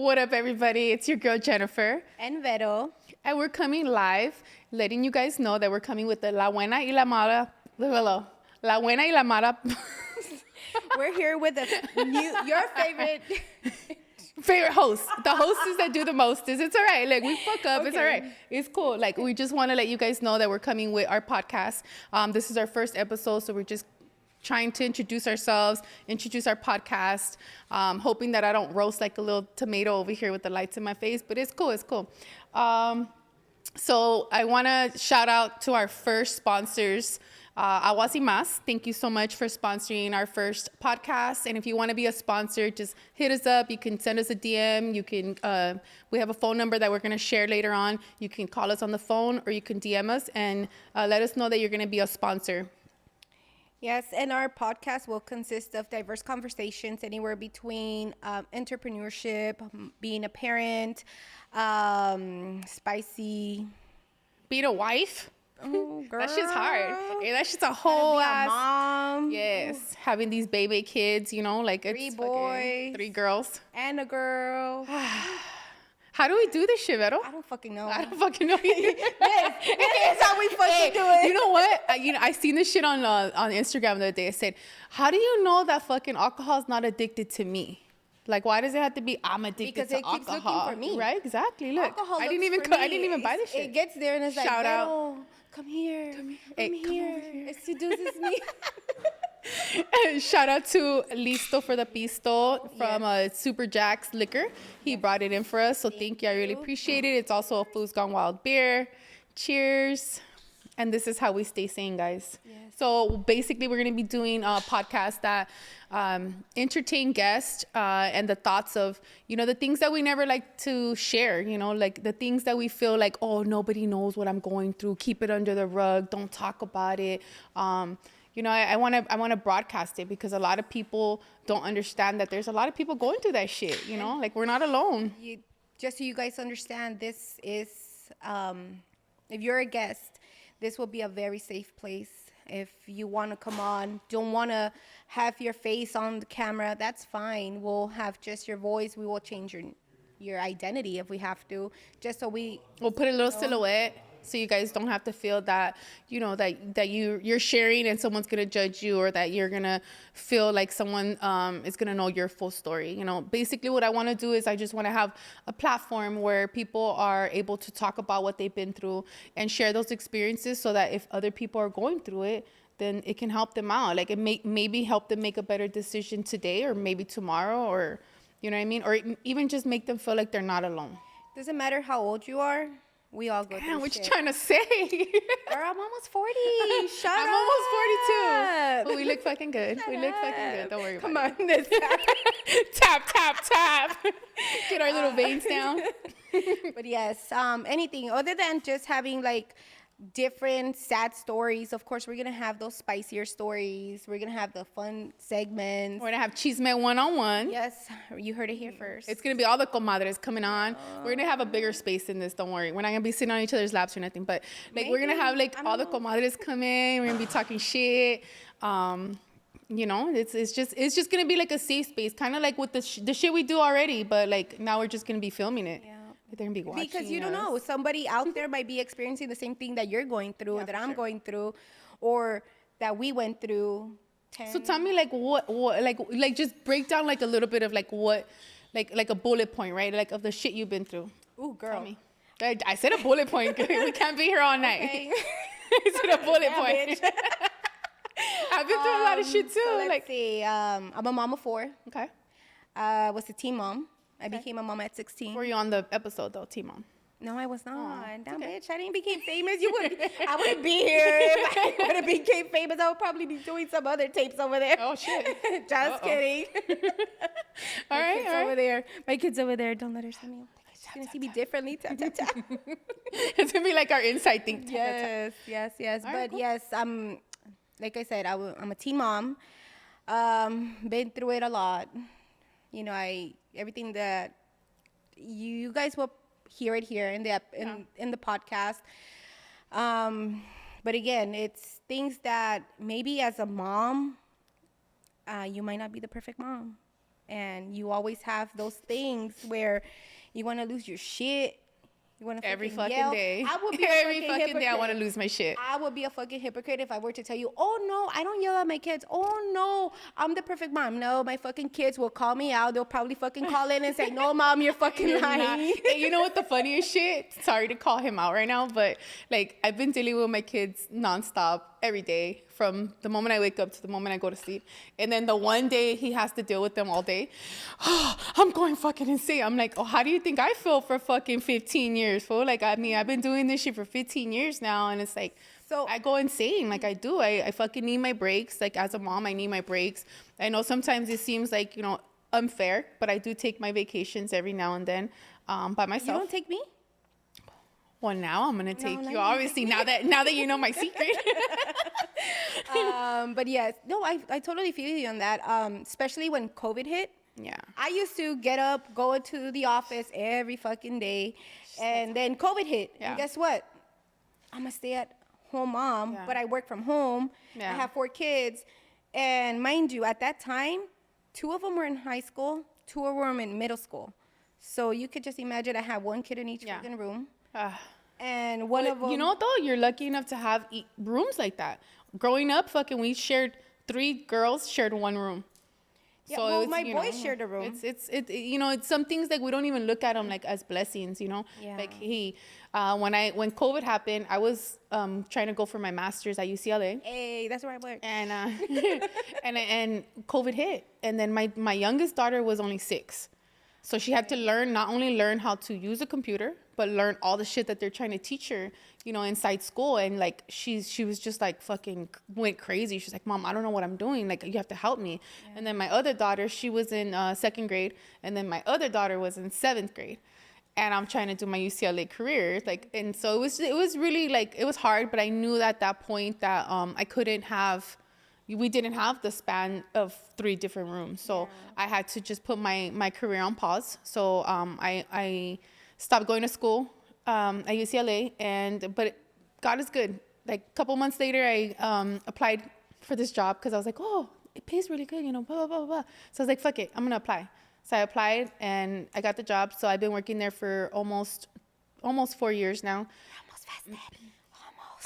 What up, everybody? It's your girl, Jennifer. And Vero. And we're coming live, letting you guys know that we're coming with the La Buena y la Mala. La Buena y la Mala. We're here with your favorite host. The hostess that do the mostest. It's all right. Like, we fuck up. Okay. It's all right. It's cool. Like, we just want to let you guys know that we're coming with our podcast. This is our first episode, so we're just trying to introduce ourselves, introduce our podcast, hoping that I don't roast like a little tomato over here with the lights in my face, but it's cool. It's cool. So I want to shout out to our first sponsors, Aguas y Más. Thank you so much for sponsoring our first podcast. And if you want to be a sponsor, just hit us up. You can send us a DM. You can, we have a phone number that we're going to share later on. You can call us on the phone or you can DM us and let us know that you're going to be a sponsor. Yes, and our podcast will consist of diverse conversations anywhere between entrepreneurship, being a parent, spicy. Being a wife. Oh, girl. That shit's hard. Hey, that shit's a whole ass. Mom. Yes, having these baby kids, you know, like three it's boys, 3 girls, and a girl. How do we do this shit, Vero? I don't fucking know. I don't fucking know either. Yes, how we fucking do it. You know what? I seen this shit on Instagram the other day. I said, how do you know that fucking alcohol is not addicted to me? Like, why does it have to be I'm addicted to alcohol? Because it keeps looking for me. Right? Exactly. Look, alcohol I didn't even buy this shit. It gets there and it's Shout like, out. Come here. Hey, come here. It seduces me. Shout out to Listo for the Pisto from Super Jack's Liquor. He brought it in for us, so thank you. I really appreciate it. It's also a Food's Gone Wild beer. Cheers. And this is how we stay sane, guys. Yes. So basically, we're going to be doing a podcast that entertain guests and the thoughts of, you know, the things that we never like to share, you know, like the things that we feel like, oh, nobody knows what I'm going through. Keep it under the rug. Don't talk about it. You know, I want to broadcast it because a lot of people don't understand that there's a lot of people going through that shit, you know, like we're not alone. Just so you guys understand, this is, if you're a guest, this will be a very safe place. If you want to come on, don't want to have your face on the camera, that's fine. We'll have just your voice. We will change your identity if we have to, just so we'll put a little silhouette. So you guys don't have to feel that, you know, that you're sharing and someone's going to judge you or that you're going to feel like someone is going to know your full story. You know, basically what I want to do is I just want to have a platform where people are able to talk about what they've been through and share those experiences so that if other people are going through it, then it can help them out. Like it maybe help them make a better decision today or maybe tomorrow or, you know what I mean? Or even just make them feel like they're not alone. Doesn't matter how old you are. We all go through what you trying to say? Girl, I'm almost 40. Shut up. I'm almost 42. But we look fucking good. We look fucking good. Don't worry about it. Come on. Tap. Get our little veins down. But yes, anything other than just having like different sad stories. Of course, we're going to have those spicier stories. We're going to have the fun segments. We're going to have Chisme one-on-one. Yes, you heard it here first. It's going to be all the comadres coming on. We're going to have a bigger space in this, don't worry. We're not going to be sitting on each other's laps or nothing, but like we're going to have like all the comadres come in. We're going to be talking shit. You know, it's just going to be like a safe space, kind of like with the shit we do already, but like now we're just going to be filming it. Yeah. They're gonna be watching because you don't know, somebody out there might be experiencing the same thing that you're going through, that I'm going through, or that we went through. So tell me, like what like just break down like a little bit of like what like a bullet point, right? Like of the shit you've been through. Ooh, girl. Tell me. I said a bullet point. We can't be here all night. Okay. I said a bullet point. I've been through a lot of shit too. So let's see. I'm a mom of 4. Okay. Was a teen mom. I became a mom at 16. Were you on the episode though, Teen Mom? No, I was not. Damn, okay. Bitch, I didn't become famous. I wouldn't be here if I would have became famous. I would probably be doing some other tapes over there. Oh shit! Just kidding. All right. Over there. My kids over there. Don't let her see me. She's gonna see me differently. Tap tap tap. It's gonna be like our inside thing. Yes. All but right, cool. yes, like I said, I'm a teen mom. Been through it a lot. You know, everything that you guys will hear it here in the podcast. But again, it's things that maybe as a mom, you might not be the perfect mom. and you always have those things where you want to lose your shit. You want to every fucking yell. day. I would be every fucking day I want to lose my shit. I would be a fucking hypocrite if I were to tell you, oh no, I don't yell at my kids. Oh no, I'm the perfect mom. No, my fucking kids will call me out. They'll probably fucking call in and say, no, mom, you're fucking lying. Hey, you know what the funniest shit? Sorry to call him out right now, but like I've been dealing with my kids nonstop every day from the moment I wake up to the moment I go to sleep. And then the one day he has to deal with them all day. Oh, I'm going fucking insane. I'm like, oh, how do you think I feel for fucking 15 years, fool? Like, I mean, I've been doing this shit for 15 years now. And it's like, so I go insane. Like I do. I fucking need my breaks. Like as a mom, I need my breaks. I know sometimes it seems like, you know, unfair, but I do take my vacations every now and then by myself. You don't take me? Well, now I'm gonna take you. Obviously, now that you know my secret. But yes, no, I totally feel you on that. Especially when COVID hit. Yeah. I used to get up, go to the office every fucking day, and then COVID hit. Yeah. And guess what? I'm a stay-at-home mom, but I work from home. Yeah. I have 4 kids, and mind you, at that time, 2 of them were in high school, 2 of them in middle school. So you could just imagine I had 1 kid in each fucking room. And one of them... You know, though, you're lucky enough to have rooms like that. Growing up, fucking, we shared 3 girls shared 1 room. Yeah, so well, my boys shared a room. It's you know, it's some things like we don't even look at them like as blessings, you know. Yeah. Like when COVID happened, I was trying to go for my master's at UCLA. Hey, that's where I work. And and COVID hit, and then my youngest daughter was only 6. So she had to not only learn how to use a computer, but learn all the shit that they're trying to teach her, you know, inside school. And like, she was just like fucking went crazy. She's like, Mom, I don't know what I'm doing. Like, you have to help me. Yeah. And then my other daughter, she was in 2nd grade. And then my other daughter was in 7th grade. And I'm trying to do my UCLA career. Like, and so it was really like, it was hard, but I knew at that point that we didn't have the span of 3 different rooms. So I had to just put my career on pause. So I stopped going to school at UCLA, but God is good. Like a couple months later, I applied for this job because I was like, oh, it pays really good, you know, blah, blah, blah, blah. So I was like, fuck it, I'm going to apply. So I applied and I got the job. So I've been working there for almost 4 years now. Almost vested.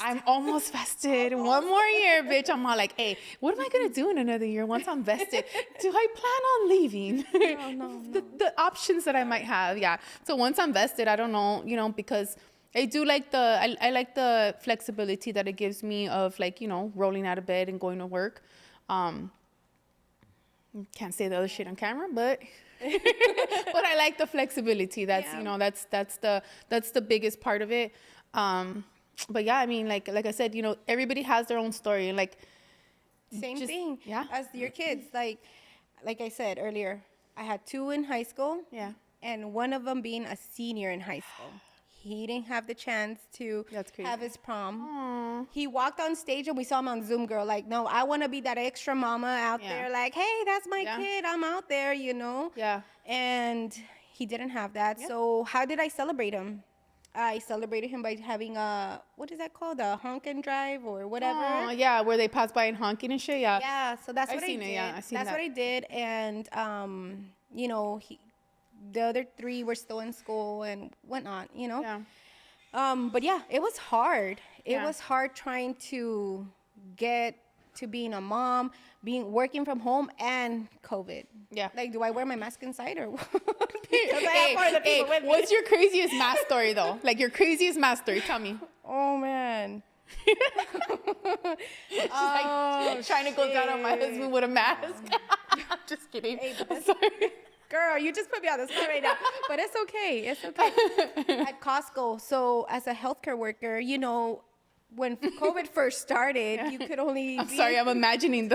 I'm almost vested. One more year, bitch. I'm all like, hey, what am I going to do in another year once I'm vested? Do I plan on leaving? No. The options that I might have, yeah. So once I'm vested, I don't know, you know, because I do like I like the flexibility that it gives me of like, you know, rolling out of bed and going to work. Can't say the other shit on camera, but... but I like the flexibility. That's, you know, that's the biggest part of it. But yeah, I mean, like I said, you know, everybody has their own story, and like same thing. Yeah. As your kids, like I said earlier, I had 2 in high school. Yeah. And one of them being a senior in high school. He didn't have the chance to have his prom. Aww. He walked on stage and we saw him on Zoom, girl. Like, no, I want to be that extra mama out there. Like, hey, that's my kid. I'm out there, you know. Yeah. And he didn't have that. Yeah. So how did I celebrate him? I celebrated him by having what is that called? A honk and drive or whatever. Oh, yeah, where they pass by and honking and shit, yeah. Yeah, so that's what I did. I've seen that's that. what I did. And, you know, the other 3 were still in school and whatnot, you know. Yeah. But yeah, it was hard. It was hard trying to get to being a mom, working from home, and COVID. Yeah. Like, do I wear my mask inside or what? Because I have part of the people with me. What's your craziest mask story though? Like your craziest mask story? Tell me. Oh man. She's like trying to go down on my husband with a mask. Just kidding. Hey, sorry. Girl, you just put me on the spot right now. But it's okay. It's okay. At Costco, so as a healthcare worker, you know, when COVID first started, you could only sorry, I'm imagining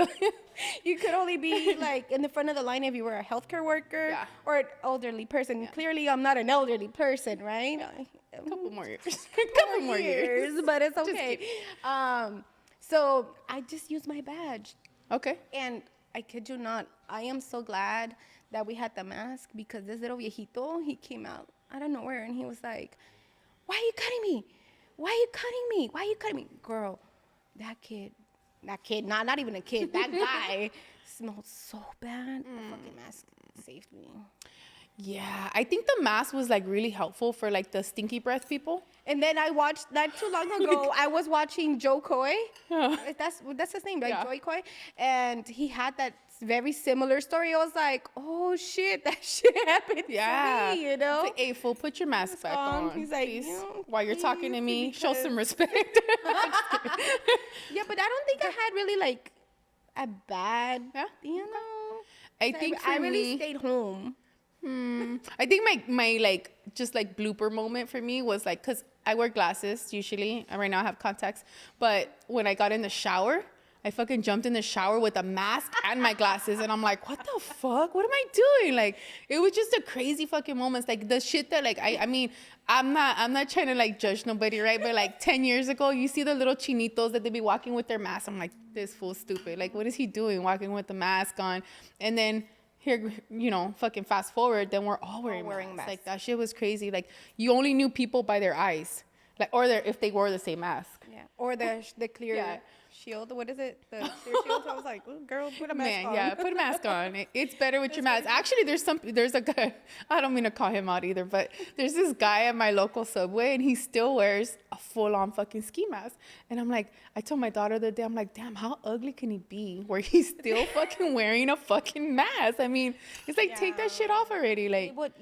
you could only be like in the front of the line if you were a healthcare worker or an elderly person. Clearly, I'm not an elderly person, right? A couple more years. A couple more years. But it's okay. So I just used my badge. Okay. And I kid you not, I am so glad that we had the mask because this little viejito, he came out out of nowhere and he was like, why are you cutting me? Why are you cutting me? Why are you cutting me? Girl, that kid, not even a kid, that guy smelled so bad. The fucking mask. saved me. Yeah, I think the mask was like really helpful for like the stinky breath people. And then I watched, not too long ago, I was watching Joe Coy. Yeah. That's his name, right? Yeah. Joey Coy. And he had that very similar story. I was like, oh shit, that shit happened Yeah. to me, you know? It's like, hey, fool, put your mask back on. He's like, please. you know, While you're talking to please, me, show some because- respect. Yeah, but I don't think I had really like a bad, Yeah, you know? I think for I really me, stayed home. I think my like just like blooper moment for me was like, cause I wear glasses usually, and right now I have contacts. But when I got in the shower, I fucking jumped in the shower with a mask and my glasses, and I'm like, what the fuck? What am I doing? Like, it was just a crazy fucking moments. Like the shit that like I mean, I'm not trying to like judge nobody, right? But like 10 years ago, you see the little chinitos that they be walking with their mask. I'm like, this fool's stupid. Like, what is he doing walking with the mask on? And then here, you know, fucking fast forward, then we're all wearing masks. Like that shit was crazy. Like you only knew people by their eyes, like or if they wore the same mask. Yeah. Or the clear shield. What is it? The clear shield. I was like, ooh, girl, put a mask on. Yeah, put a mask on. It's better with your mask. Actually, there's a guy, I don't mean to call him out either, but there's this guy at my local Subway and he still wears a full-on fucking ski mask. And I'm like, I told my daughter the other day, I'm like, damn, how ugly can he be where he's still fucking wearing a fucking mask? I mean, it's like, take that shit off already. Like, But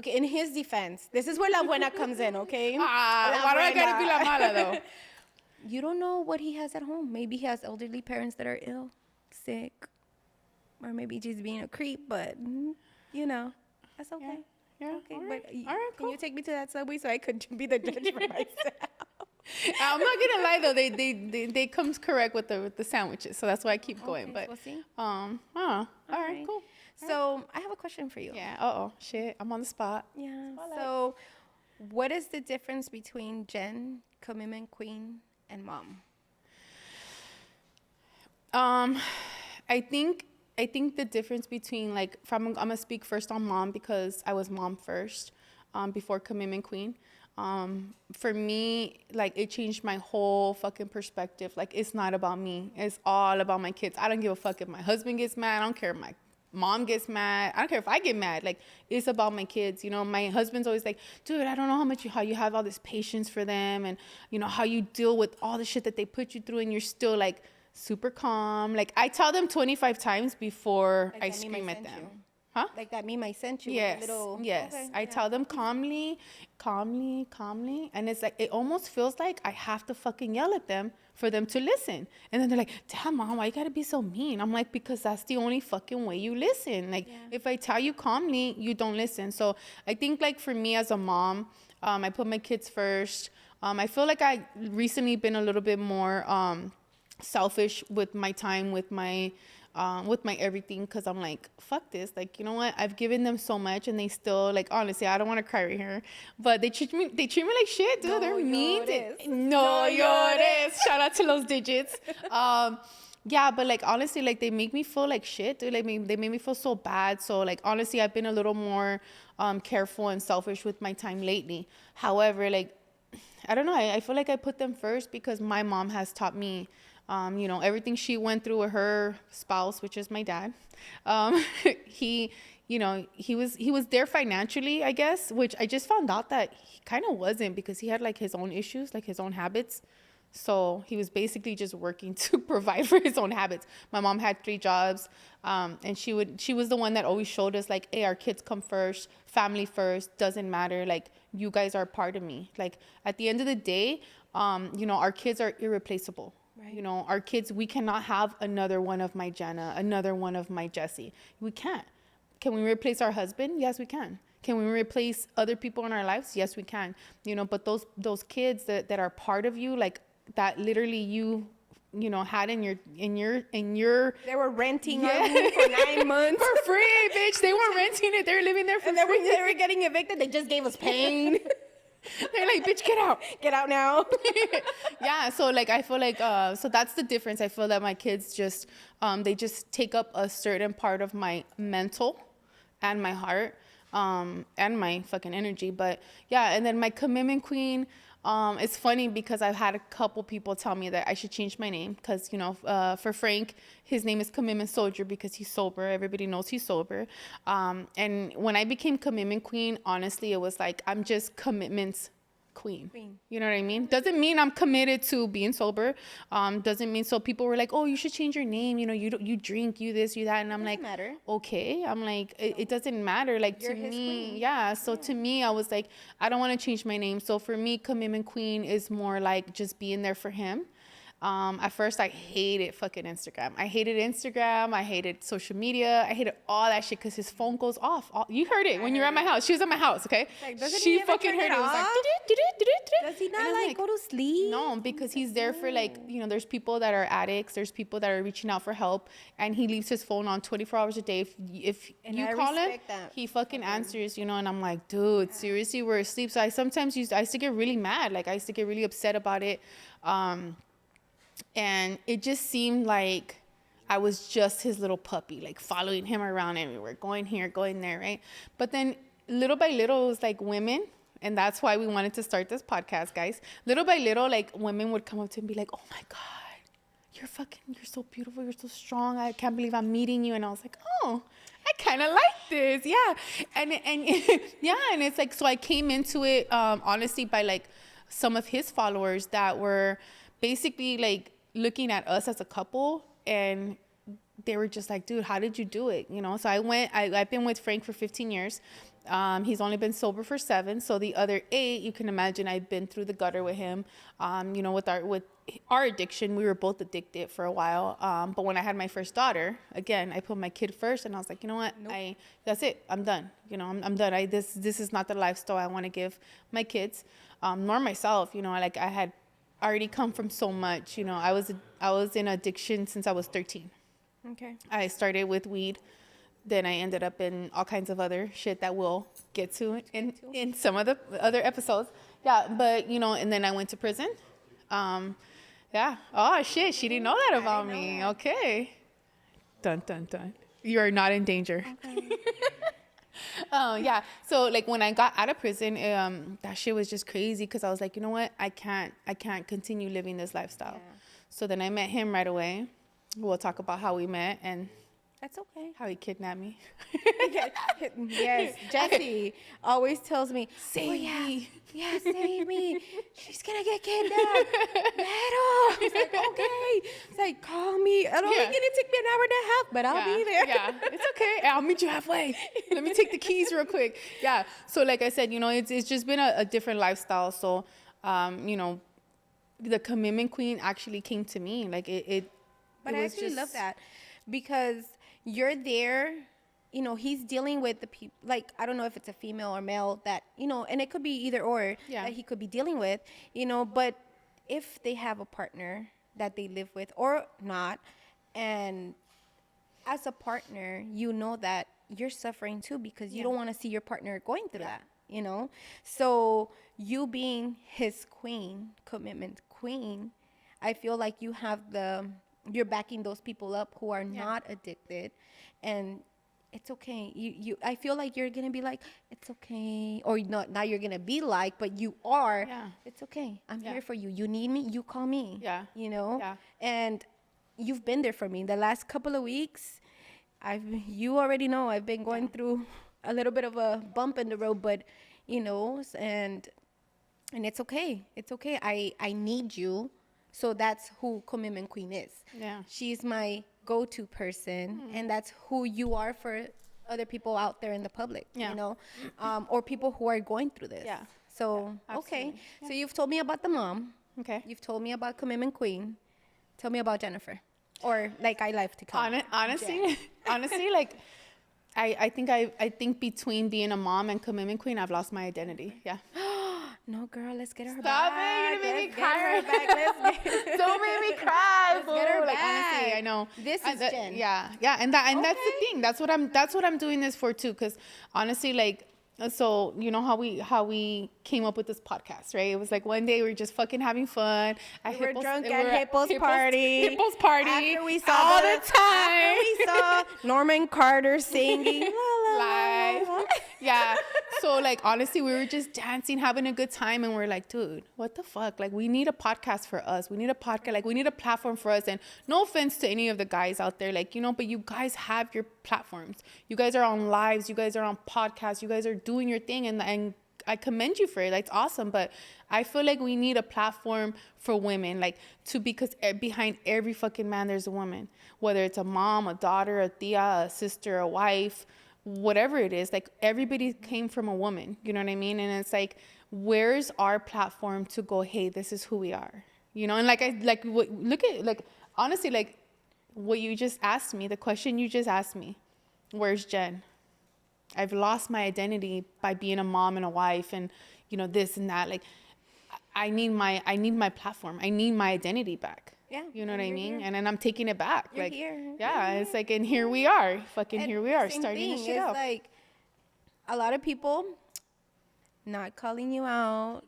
in his defense, this is where la buena comes in, okay? why do I gotta be la mala though? You don't know what he has at home. Maybe he has elderly parents that are ill, sick, or maybe just being a creep, but, you know, that's okay. Yeah. Okay, All but right. All right, can you take me to that Subway so I could be the judge for myself? I'm not gonna lie though, they comes correct with the sandwiches, so that's why I keep going. Okay, But we'll see. all right, cool. So I have a question for you. Yeah. Shit, I'm on the spot. Yeah. So, what is the difference between Jen, commitment queen, and mom? I think the difference between like I'm gonna speak first on mom because I was mom first, before commitment queen. For me, like it changed my whole fucking perspective. Like it's not about me. It's all about my kids. I don't give a fuck if my husband gets mad. I don't care if my mom gets mad. I don't care if I get mad. Like it's about my kids. You know, my husband's always like, dude, I don't know how you have all this patience for them, and you know how you deal with all the shit that they put you through, and you're still like super calm. Like I tell them 25 times before I scream at them. Huh? Like that meme I sent you. Yes, With the little, yes. Okay, I tell them calmly, and it's like it almost feels like I have to fucking yell at them for them to listen. And then they're like, "Damn, mom, why you gotta be so mean?" I'm like, because that's the only fucking way you listen. Like, if I tell you calmly, you don't listen. So I think like for me as a mom, I put my kids first. I feel like I recently been a little bit more selfish with my time, with my everything, because I'm like, fuck this. Like, you know what? I've given them so much, and they still, like, honestly, I don't want to cry right here, but they treat me like shit, dude. They're mean. No llores. Shout out to those digits. Yeah, but like honestly, like they make me feel like shit, dude. Like they make me feel so bad. So like honestly, I've been a little more careful and selfish with my time lately. However, like I don't know, I feel like I put them first because my mom has taught me, you know, everything she went through with her spouse, which is my dad. He, you know, he was there financially, I guess, which I just found out that he kind of wasn't, because he had like his own issues, like his own habits. So he was basically just working to provide for his own habits. My mom had 3 jobs, and she was the one that always showed us like, hey, our kids come first, family first, doesn't matter. Like, you guys are a part of me. Like, at the end of the day, you know, our kids are irreplaceable. Right. You know, our kids, we cannot have another one of my Jenna, another one of my Jessie. We can't. Can we replace our husband? Yes, we can. Can we replace other people in our lives? Yes, we can. You know, but those kids that are part of you, like, that literally you know had in your they were renting our room for 9 months for free, bitch. They weren't renting it, they were living there for free. When they were getting evicted, they just gave us pain. They're like, bitch, get out now. Yeah, so like I feel like so that's the difference. I feel that my kids just they just take up a certain part of my mental and my heart, and my fucking energy. But yeah, and then my commitment queen, It's funny because I've had a couple people tell me that I should change my name because, for Frank, his name is Commitment Soldier because he's sober. Everybody knows he's sober. And when I became Commitment Queen, honestly, it was like I'm just commitments queen. You know what I mean? Doesn't mean I'm committed to being sober. Doesn't mean, so people were like, oh, you should change your name. You drink, you this, you that. And I'm like, matter. Okay. I'm like, it doesn't matter. Like, You're to his me, queen. yeah. So to me, I was like, I don't want to change my name. So for me, Commitment Queen is more like just being there for him. At first, I hated fucking Instagram. I hated social media. I hated all that shit because his phone goes off. You heard it when you were at my house. She was at my house, okay? Like, doesn't she he ever fucking turn heard it it. It was like, off? Does he and not I'm like go to sleep? No, because he's there for there's people that are addicts. There's people that are reaching out for help. And he leaves his phone on 24 hours a day. If you call him, he fucking answers, and I'm like, dude, seriously, we're asleep. So I used to get really mad. Like, I used to get really upset about it. And it just seemed like I was just his little puppy, like following him around everywhere, going here, going there, right? But then little by little, it was like women, and that's why we wanted to start this podcast, guys. Little by little, like women would come up to him and be like, oh my God, you're so beautiful, you're so strong. I can't believe I'm meeting you. And I was like, oh, I kind of like this. Yeah. And yeah. And it's like, so I came into it, honestly, by like some of his followers that were basically like looking at us as a couple, and they were just like, dude, how did you do it? So I've been with Frank for 15 years. He's only been sober for 7. So the other 8, you can imagine I've been through the gutter with him. With our addiction, we were both addicted for a while. But when I had my first daughter, again, I put my kid first, and I was like, you know what? Nope. That's it. I'm done. I'm done. This is not the lifestyle I want to give my kids, nor myself. I had already come from so much. I was in addiction since I was 13. Okay. I started with weed. Then I ended up in all kinds of other shit that we'll get to in some of the other episodes. Yeah, but, and then I went to prison. Yeah. Oh, shit. She didn't know that about me. That. Okay. Dun, dun, dun. You are not in danger. Okay. Yeah. So, like, when I got out of prison, that shit was just crazy because I was like, you know what? I can't continue living this lifestyle. Yeah. So then I met him right away. We'll talk about how we met and... That's okay. How he kidnapped me. Yes, Jessie always tells me, save me. Yeah, save me. She's going to get kidnapped. Vero. It's like, okay. It's like, call me. It'll only going to take me an hour and a half, but I'll be there. Yeah, it's okay. I'll meet you halfway. Let me take the keys real quick. Yeah. So like I said, it's just been a different lifestyle. So, the Commitment Queen actually came to me. Like But I actually love that because you're there, he's dealing with the people, like, I don't know if it's a female or male that, and it could be either or that he could be dealing with, but if they have a partner that they live with or not, and as a partner, that you're suffering too because you don't want to see your partner going through that, So you being his queen, commitment queen, I feel like you have you're backing those people up who are not addicted, and it's okay. I feel like you're gonna be like, it's okay, or not. Now you're gonna be like, but you are. Yeah. It's okay. I'm here for you. You need me. You call me. Yeah. Yeah. And you've been there for me. The last couple of weeks, you already know I've been going through a little bit of a bump in the road, but and it's okay. It's okay. I need you. So that's who Commitment Queen is. Yeah. She's my go-to person, and that's who you are for other people out there in the public, or people who are going through this. Yeah. So, okay. Yeah. So you've told me about the mom. Okay. You've told me about Commitment Queen. Tell me about Jennifer, or like I like to call her. Honestly, like I think between being a mom and Commitment Queen, I've lost my identity. Yeah. No, girl, let's get her back. Stop it. You're going to make me cry. Don't make me cry. Let's get her back. Honestly, I know. This is Jen. Yeah. And that's the thing. That's what I'm doing this for too. Because honestly, like, so you know how we came up with this podcast, right? It was like one day we were just fucking having fun. We were drunk at Hippo's party. Hippo's party. After we saw all the time. After we saw Norman Carter singing live. Yeah. So like honestly, we were just dancing, having a good time, and we're like, dude, what the fuck? Like, we need a podcast for us. We need a podcast. Like, we need a platform for us. And no offense to any of the guys out there, like, you know, but you guys have your platforms. You guys are on lives. You guys are on podcasts. You guys are doing your thing, and I commend you for it. That's awesome. But I feel like we need a platform for women, like, because behind every fucking man, there's a woman. Whether it's a mom, a daughter, a tia, a sister, a wife, whatever it is, like, everybody came from a woman. You know what I mean? And it's like, where's our platform to go, hey, this is who we are? You know? And like, look at, like, honestly, like, what you just asked me, the question you just asked me, where's Jen? I've lost my identity by being a mom and a wife and, you know, this and that. Like, I need my platform. I need my identity back. Yeah. You know what I mean? Here. And then I'm taking it back. You're like, here. yeah, it's like, and here we are. Fucking And here we are same starting this shit it's up. like a lot of people, not calling you out.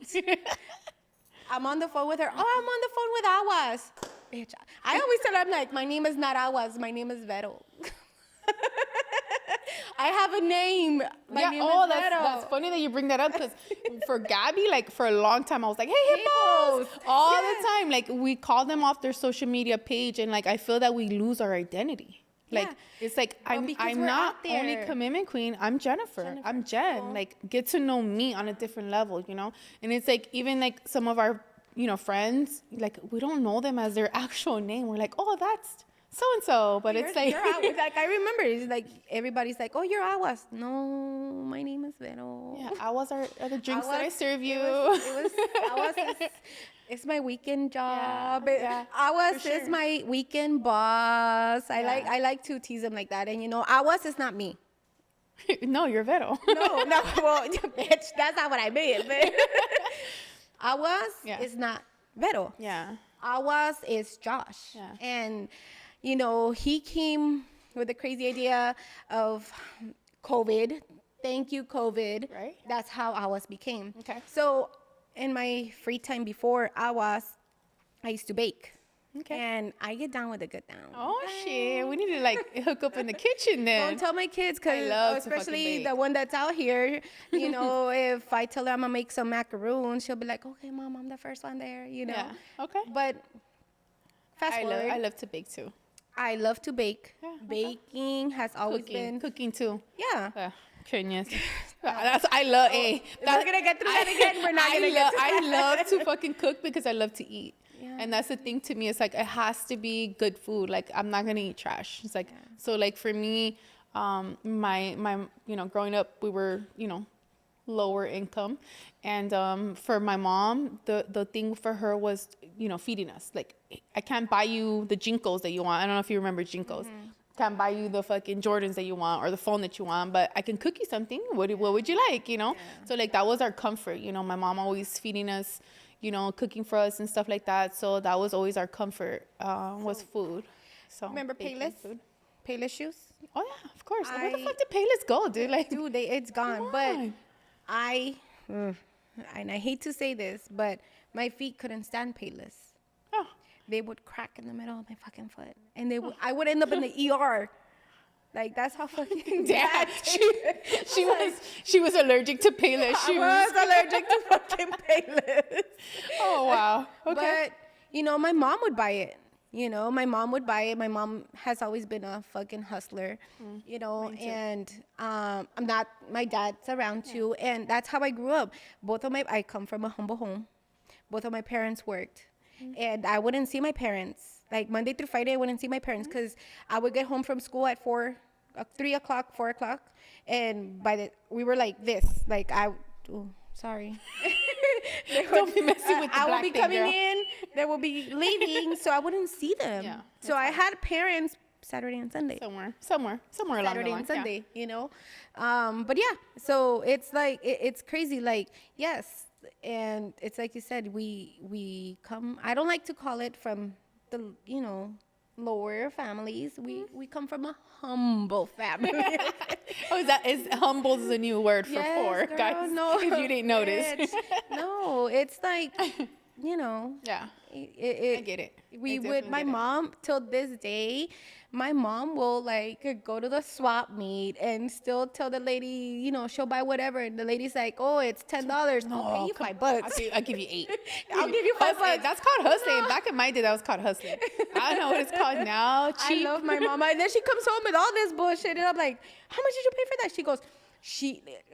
I'm on the phone with her. Oh, I'm on the phone with Awas. Bitch. I always tell her, I'm like, my name is not Awas. My name is Vero. I have a name. My name is Vero. That's funny that you bring that up, because for Gabby, like, for a long time, I was like, hey, hippos, all the time. Like, we call them off their social media page, and like, I feel that we lose our identity. Like, it's like, I'm not only Commitment Queen, I'm Jennifer. I'm Jen. Cool. Like, get to know me on a different level, you know? And it's like, even like some of our, you know, friends, like, we don't know them as their actual name. We're like, oh, that's so-and-so. But it's like, like, I remember, it's like, everybody's like, oh, you're Awas. No, my name is Vero. yeah, Awas are the drinks that I serve you. Awas it's my weekend job. Yeah, Awas is my weekend boss. I like to tease him like that. And, you know, Awas is not me. No, you're Vero. No, well, bitch, that's not what I meant. But Awas is not Vero. Yeah. Awas is Josh. Yeah. And, you know, he came with the crazy idea of COVID. Thank you, COVID. Right. That's how Awas became. Okay. So in my free time before Awas, I used to bake. Okay. And I get down with a good down. Oh, shit. We need to, like, hook up in the kitchen then. Don't tell my kids, I because love to especially fucking bake. the one that's out here, you know, if I tell her I'm going to make some macaroons, she'll be like, okay, Mom, I'm the first one there, you know. Yeah. Okay. But fast forward. I love to bake too. I love to bake. Yeah, okay. Baking has always been. Cooking too. Yeah. Goodness. I love We're going to get through that again. We're not going to get to that. I love to fucking cook because I love to eat. Yeah. And that's the thing to me. It's like, it has to be good food. Like, I'm not going to eat trash. It's like, so like for me, my, you know, growing up, we were, you know, lower income. And for my mom, the thing for her was, you know, feeding us. Like, I can't buy you the Jinkos that you want. I don't know if you remember Jinkos. Mm-hmm. Can't buy you the fucking Jordans that you want or the phone that you want, but I can cook you something. What would you like, you know? Yeah. So like, that was our comfort, you know, my mom always feeding us, you know, cooking for us and stuff like that. So that was always our comfort, was food. So remember Payless? Payless shoes? Oh yeah, of course. Where the fuck did Payless go, dude? Like, dude, it's gone. But and I hate to say this, but my feet couldn't stand Payless. Oh. They would crack in the middle of my fucking foot, and I would end up in the ER. Like, that's how fucking bad. She was allergic to Payless shoes. I was allergic to fucking Payless. Oh wow. Okay. But you know, my mom would buy it. You know, my mom would buy it. My mom has always been a fucking hustler. You know, and I'm not. My dad's around too, and that's how I grew up. I come from a humble home. Both of my parents worked. And I wouldn't see my parents. Like, Monday through Friday, I wouldn't see my parents because I would get home from school at 3 o'clock, 4 o'clock. And we were like this. Like, sorry. Don't be messing with the I black would be thing, coming girl. in. They would be leaving. So I wouldn't see them. Yeah, so I had parents Saturday and Sunday. Somewhere along the line. Saturday and Sunday, you know. But yeah, so it's like, it's crazy. Like, yes. And it's like you said, we come, I don't like to call it from the, you know, lower families. We come from a humble family. is humble is a new word for poor, girl, guys. No, if you didn't notice. No, it's like you know. Yeah. I get it. We I would, definitely my get it. mom, till this day, my mom will like go to the swap meet and still tell the lady, you know, she'll buy whatever. And the lady's like, oh, it's $10. I'll pay you $5. I'll give you 8. I'll give you $5. That's called hustling. Back in my day, that was called hustling. I don't know what it's called now. Cheap. I love my mama. And then she comes home with all this bullshit. And I'm like, how much did you pay for that? She goes,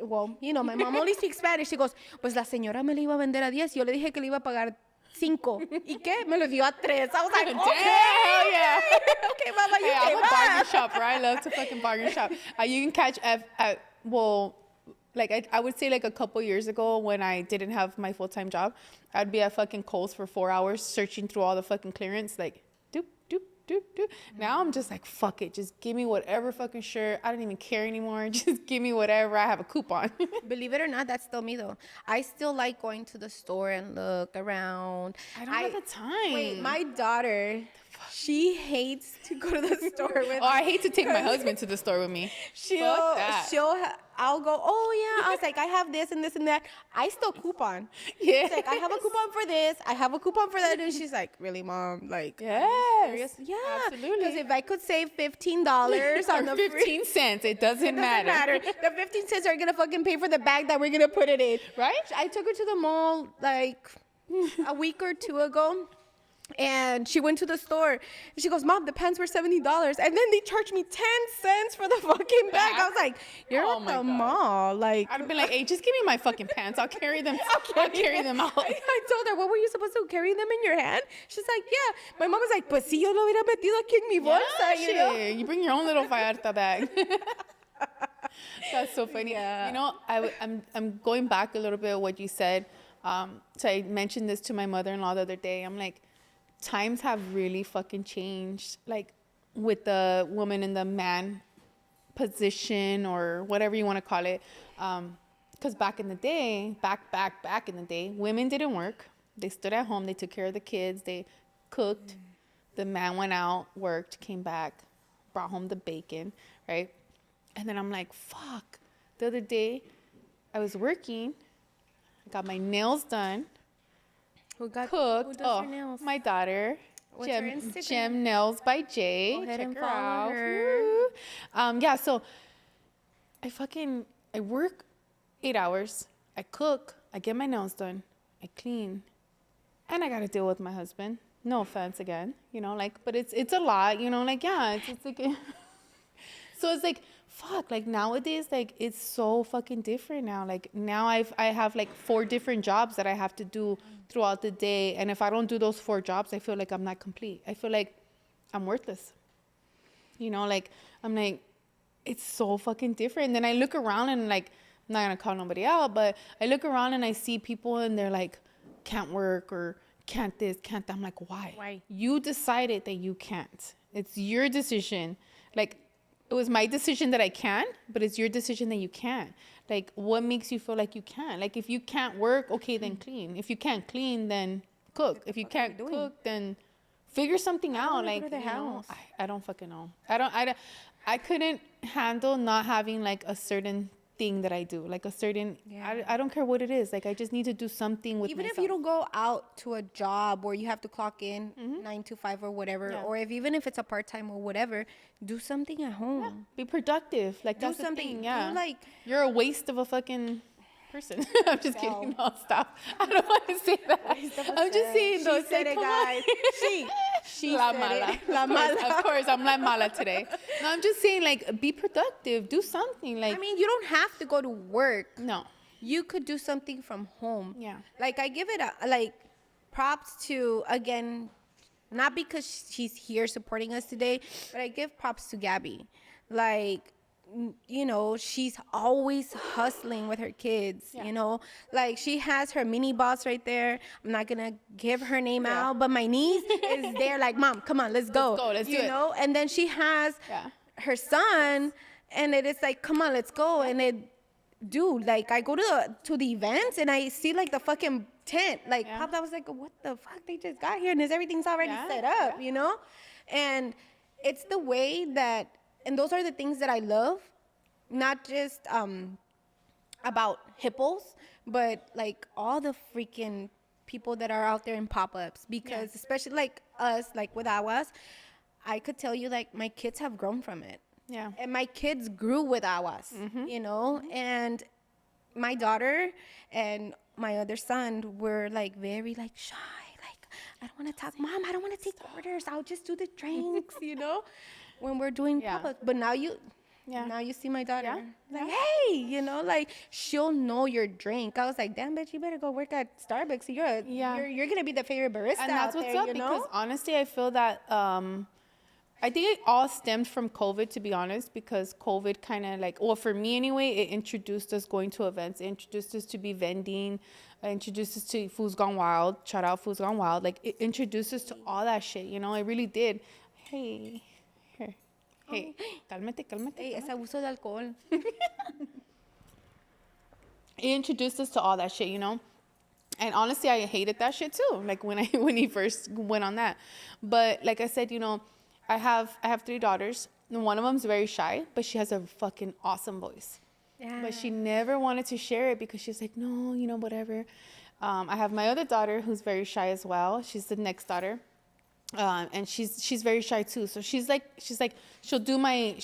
well, you know, my mom only speaks Spanish. She goes, pues la señora me le iba a vender a 10. Yo le dije que le iba a pagar 5. ¿Y qué? Me lo dio a 3. I was like, okay. Hell yeah. Okay, mama, you I'm came a bargain shopper. I love to fucking bargain shop. You can catch like I would say like a couple years ago when I didn't have my full-time job, I'd be at fucking Kohl's for 4 hours searching through all the fucking clearance, like doop, doop, doop, doop. Now I'm just like, fuck it. Just give me whatever fucking shirt. I don't even care anymore. Just give me whatever. I have a coupon. Believe it or not, that's still me though. I still like going to the store and look around. I don't have the time. Wait, my daughter, she hates to go to the store with I hate to take my husband to the store with me. I'll go, oh yeah. I was like, I have this and this and that. I still coupon. Yeah. It's like, I have a coupon for this. I have a coupon for that. And she's like, really, mom? Like, yes. serious? Yeah. Absolutely. Because if I could save $15 on the 15 cents, it doesn't matter. The 15 cents are going to fucking pay for the bag that we're going to put it in. Right? I took her to the mall like a week or 2 ago. And she went to the store. And she goes, Mom, the pants were $70. And then they charged me 10 cents for the fucking bag. I was like, you're at the mall. Like, I'd have been like, hey, just give me my fucking pants. I'll carry them. I'll carry them out. I told her, what were you supposed to carry them in your hand? She's like, yeah. My mom was like, pues si yo lo hubiera metido aquí en mi bolsa, you know? You bring your own little Vallarta bag. That's so funny. Yeah. You know, I'm going back a little bit of what you said. So I mentioned this to my mother-in-law the other day. I'm like, times have really fucking changed, like with the woman and the man position or whatever you want to call it. Because back in the day, back in the day, women didn't work. They stood at home. They took care of the kids. They cooked. The man went out, worked, came back, brought home the bacon, right? And then I'm like, fuck. The other day, I was working. I got my nails done. Who does your nails? My daughter. What's her Instagram? Gem Nails by Jay. Go ahead Check and her follow out. her. Yeah, so I work 8 hours. I cook. I get my nails done. I clean. And I got to deal with my husband. No offense again, you know, like, but it's a lot, you know, like, yeah, it's like, so it's like, fuck, like nowadays, like it's so fucking different now. Like now I have like 4 different jobs that I have to do throughout the day. And if I don't do those 4 jobs, I feel like I'm not complete. I feel like I'm worthless. You know, like I'm like, it's so fucking different. And then I look around and like, I'm not going to call nobody out, but I look around and I see people and they're like, can't work or can't this, can't that. I'm like, why? Why? You decided that you can't. It's your decision. Like, it was my decision that I can, but it's your decision that you can't. Like, what makes you feel like you can? Like, if you can't work, okay, then clean. If you can't clean, then cook. If you can't cook, then figure something out. Like, you know, I don't fucking know. I couldn't handle not having like a certain thing that I do, like a certain, I don't care what it is. Like, I just need to do something with even myself. if you don't go out to a job where you have to clock in 9 to 5 or whatever, or even if it's a part-time or whatever, do something at home. Yeah. Be productive. Like, Do that's something. the thing. Yeah. Like, you're a waste of a fucking person. I'm just kidding. No, stop. I don't want to say that. I'm just saying though. She said it, guys. She La said mala. it. La mala. Of course, I'm la mala today. No, I'm just saying, like, be productive. Do something. Like, I mean, you don't have to go to work. No. You could do something from home. Yeah. Like, I give it like props to, again, not because she's here supporting us today, but I give props to Gabby. Like, you know, she's always hustling with her kids, you know, like she has her mini boss right there. I'm not gonna give her name out, but my niece is there like, Mom, come on, let's go. Let's do it. You know, and then she has her son, and it is like, come on, let's go. And like I go to the events and I see like the fucking tent, like Pop, I was like, what the fuck, they just got here and everything's already set up, you know. And it's the way that, and those are the things that I love, not just about hippos, but like all the freaking people that are out there in pop-ups, because especially like us, like with Aguas, I could tell you, like, my kids have grown from it. Yeah. And my kids grew with Aguas, you know, and my daughter and my other son were like very like shy. Like, I don't want to talk, Mom, I don't want to take orders. I'll just do the drinks, you know, when we're doing pop-ups. But now you see my daughter like, hey, you know, like, she'll know your drink. I was like, damn, bitch, you better go work at Starbucks. You're going to be the favorite barista And that's out what's there, up, you because know? honestly, I feel that I think it all stemmed from COVID, to be honest, because COVID kind of like, well, for me anyway, it introduced us going to events, it introduced us to be vending, it introduced us to Foods Gone Wild, shout out Foods Gone Wild, like it introduced us to all that shit, you know, it really did. Hey, here, hey, cálmate. Hey, es abuso de alcohol. It introduced us to all that shit, you know. And honestly, I hated that shit too. Like when he first went on that. But like I said, you know, I have 3 daughters. And one of them's very shy, but she has a fucking awesome voice. Yeah. But she never wanted to share it because she's like, no, you know, whatever. I have my other daughter who's very shy as well. She's the next daughter. And she's very shy too. So she's like she'll do my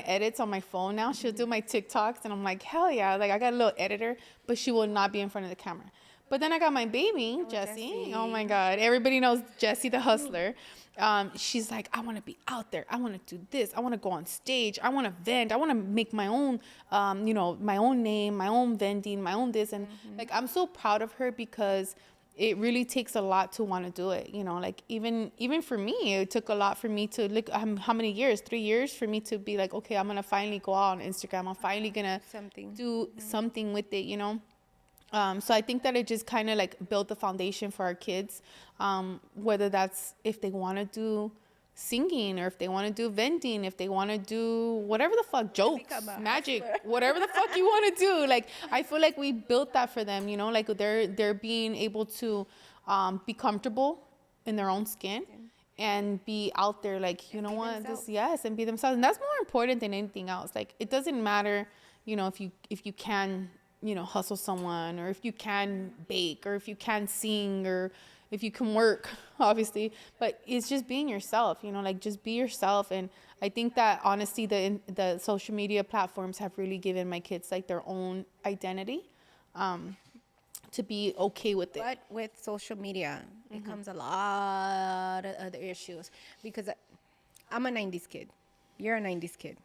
edits on my phone now. She'll do my TikToks, and I'm like, hell yeah, like I got a little editor, but she will not be in front of the camera. But then I got my baby, Jessie. Oh my God, everybody knows Jessie the hustler. She's like, I want to be out there. I want to do this. I want to go on stage. I want to vend. I want to make my own, you know, my own name, my own vending, my own this. And like, I'm so proud of her because it really takes a lot to want to do it. You know, like even for me, it took a lot for me to look, how many years, 3 years for me to be like, okay, I'm going to finally go out on Instagram. I'm finally going to do something with it, you know? So I think that it just kind of like built the foundation for our kids, whether that's if they want to do singing or if they want to do vending, if they want to do whatever the fuck, jokes, magic, whatever the fuck you want to do. Like, I feel like we built that for them, you know, like they're being able to be comfortable in their own skin and be out there, like, you know what, and be themselves. And that's more important than anything else. Like, it doesn't matter, you know, if you can, you know, hustle someone, or if you can bake, or if you can sing, or if you can work, obviously, but it's just being yourself, you know, like just be yourself. And I think that honestly, the social media platforms have really given my kids like their own identity, to be okay with it. But with social media, it comes a lot of other issues, because I'm a 90s kid. You're a 90s kid.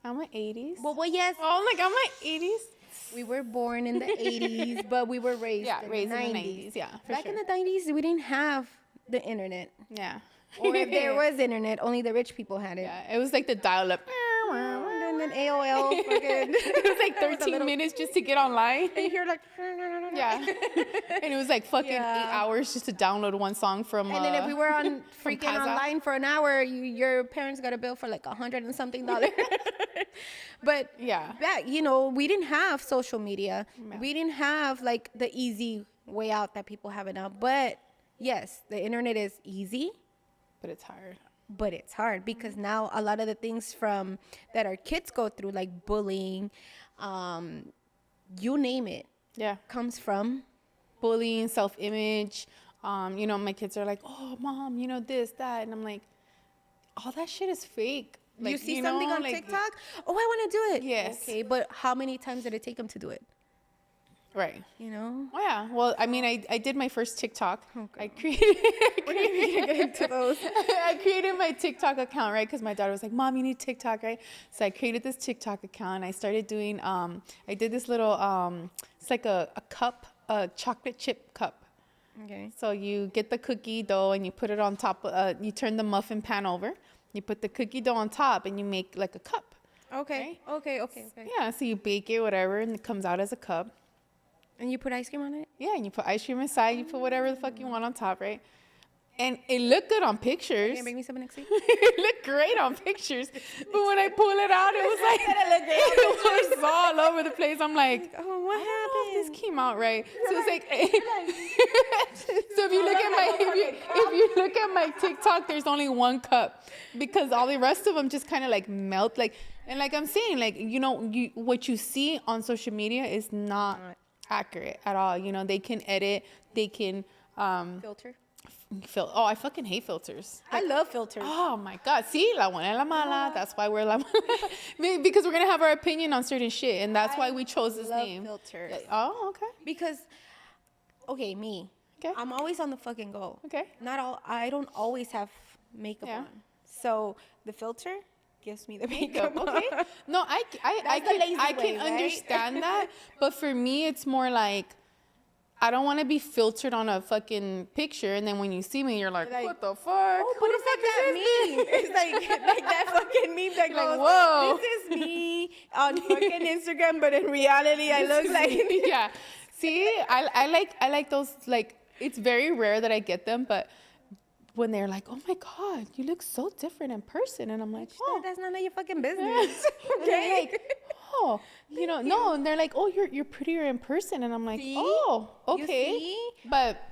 I'm an 80s. Well, yes. Oh, like I'm an 80s. We were born in the 80s, but we were raised in the 90s. Yeah, for Back sure. in the 90s, we didn't have the internet. Yeah. Or if there was internet, only the rich people had it. Yeah, it was like the dial-up. And then AOL, fucking, It was like 13 minutes just to get online. and you're like, Yeah. And it was like fucking 8 hours just to download one song from. And then if we were on freaking Kazaa. online for an hour, your parents got a bill for like $100 and something. But Yeah. back, you know, we didn't have social media. No. We didn't have like the easy way out that people have it now. But yes, the internet is easy, But it's hard. but it's hard, because now a lot of the things from that our kids go through, like bullying, you name it, Yeah. comes from Bullying, self-image. You know, my kids are like, oh, Mom, you know, this, that. And I'm like, all that shit is fake. Like, you see something on TikTok. Oh, I want to do it. Yes. Okay, but how many times did it take them to do it? Right. You know. Oh, yeah. Well, I mean, I did my first TikTok. Okay. I created We're gonna get into those. I created my TikTok account, right? Because my daughter was like, Mom, you need TikTok, right? So I created this TikTok account. I started doing, I did this little, it's like a cup, a chocolate chip cup. Okay. So you get the cookie dough and you put it on top, you turn the muffin pan over. You put the cookie dough on top and you make like a cup. Okay. Right? Okay. Yeah, so you bake it, whatever, and it comes out as a cup. And you put ice cream on it? Yeah, and you put ice cream inside, you put whatever the fuck you want on top, right? And it looked good on pictures. Can you bring me some next week? It looked great on pictures. But when I pull it out, it was like, it was all over the place. I'm like, Oh, what I don't know if happened? this came out right. So it's like, so if you look at my, if you look at my TikTok, there's only one cup because all the rest of them just kind of like melt. Like, and like I'm saying, like, you know, what you see on social media is not accurate at all. You know, they can edit, they can Filter. Oh, I fucking hate filters. I love filters. Oh my God. See, la buena y la mala. That's why we're la mala. Because we're going to have our opinion on certain shit. And that's why we chose this name. Filters. Oh, okay. Because, okay, me. Okay. I'm always on the fucking go. Okay. I don't always have makeup Yeah. on. So the filter gives me the makeup. Okay. No, I can understand that. But for me, it's more like, I don't want to be filtered on a fucking picture, and then when you see me, you're like what the fuck? Oh, but it's like that meme. It's like that fucking meme that goes, whoa. this is me on fucking Instagram, but in reality, I look like... Yeah. See, I like those, like, it's very rare that I get them, but when they're like, oh my God, you look so different in person. And I'm like, oh. That's none of your fucking business. Okay. Like, oh, you know, no. And they're like, oh, you're prettier in person. And I'm like, See? oh, okay. You see? But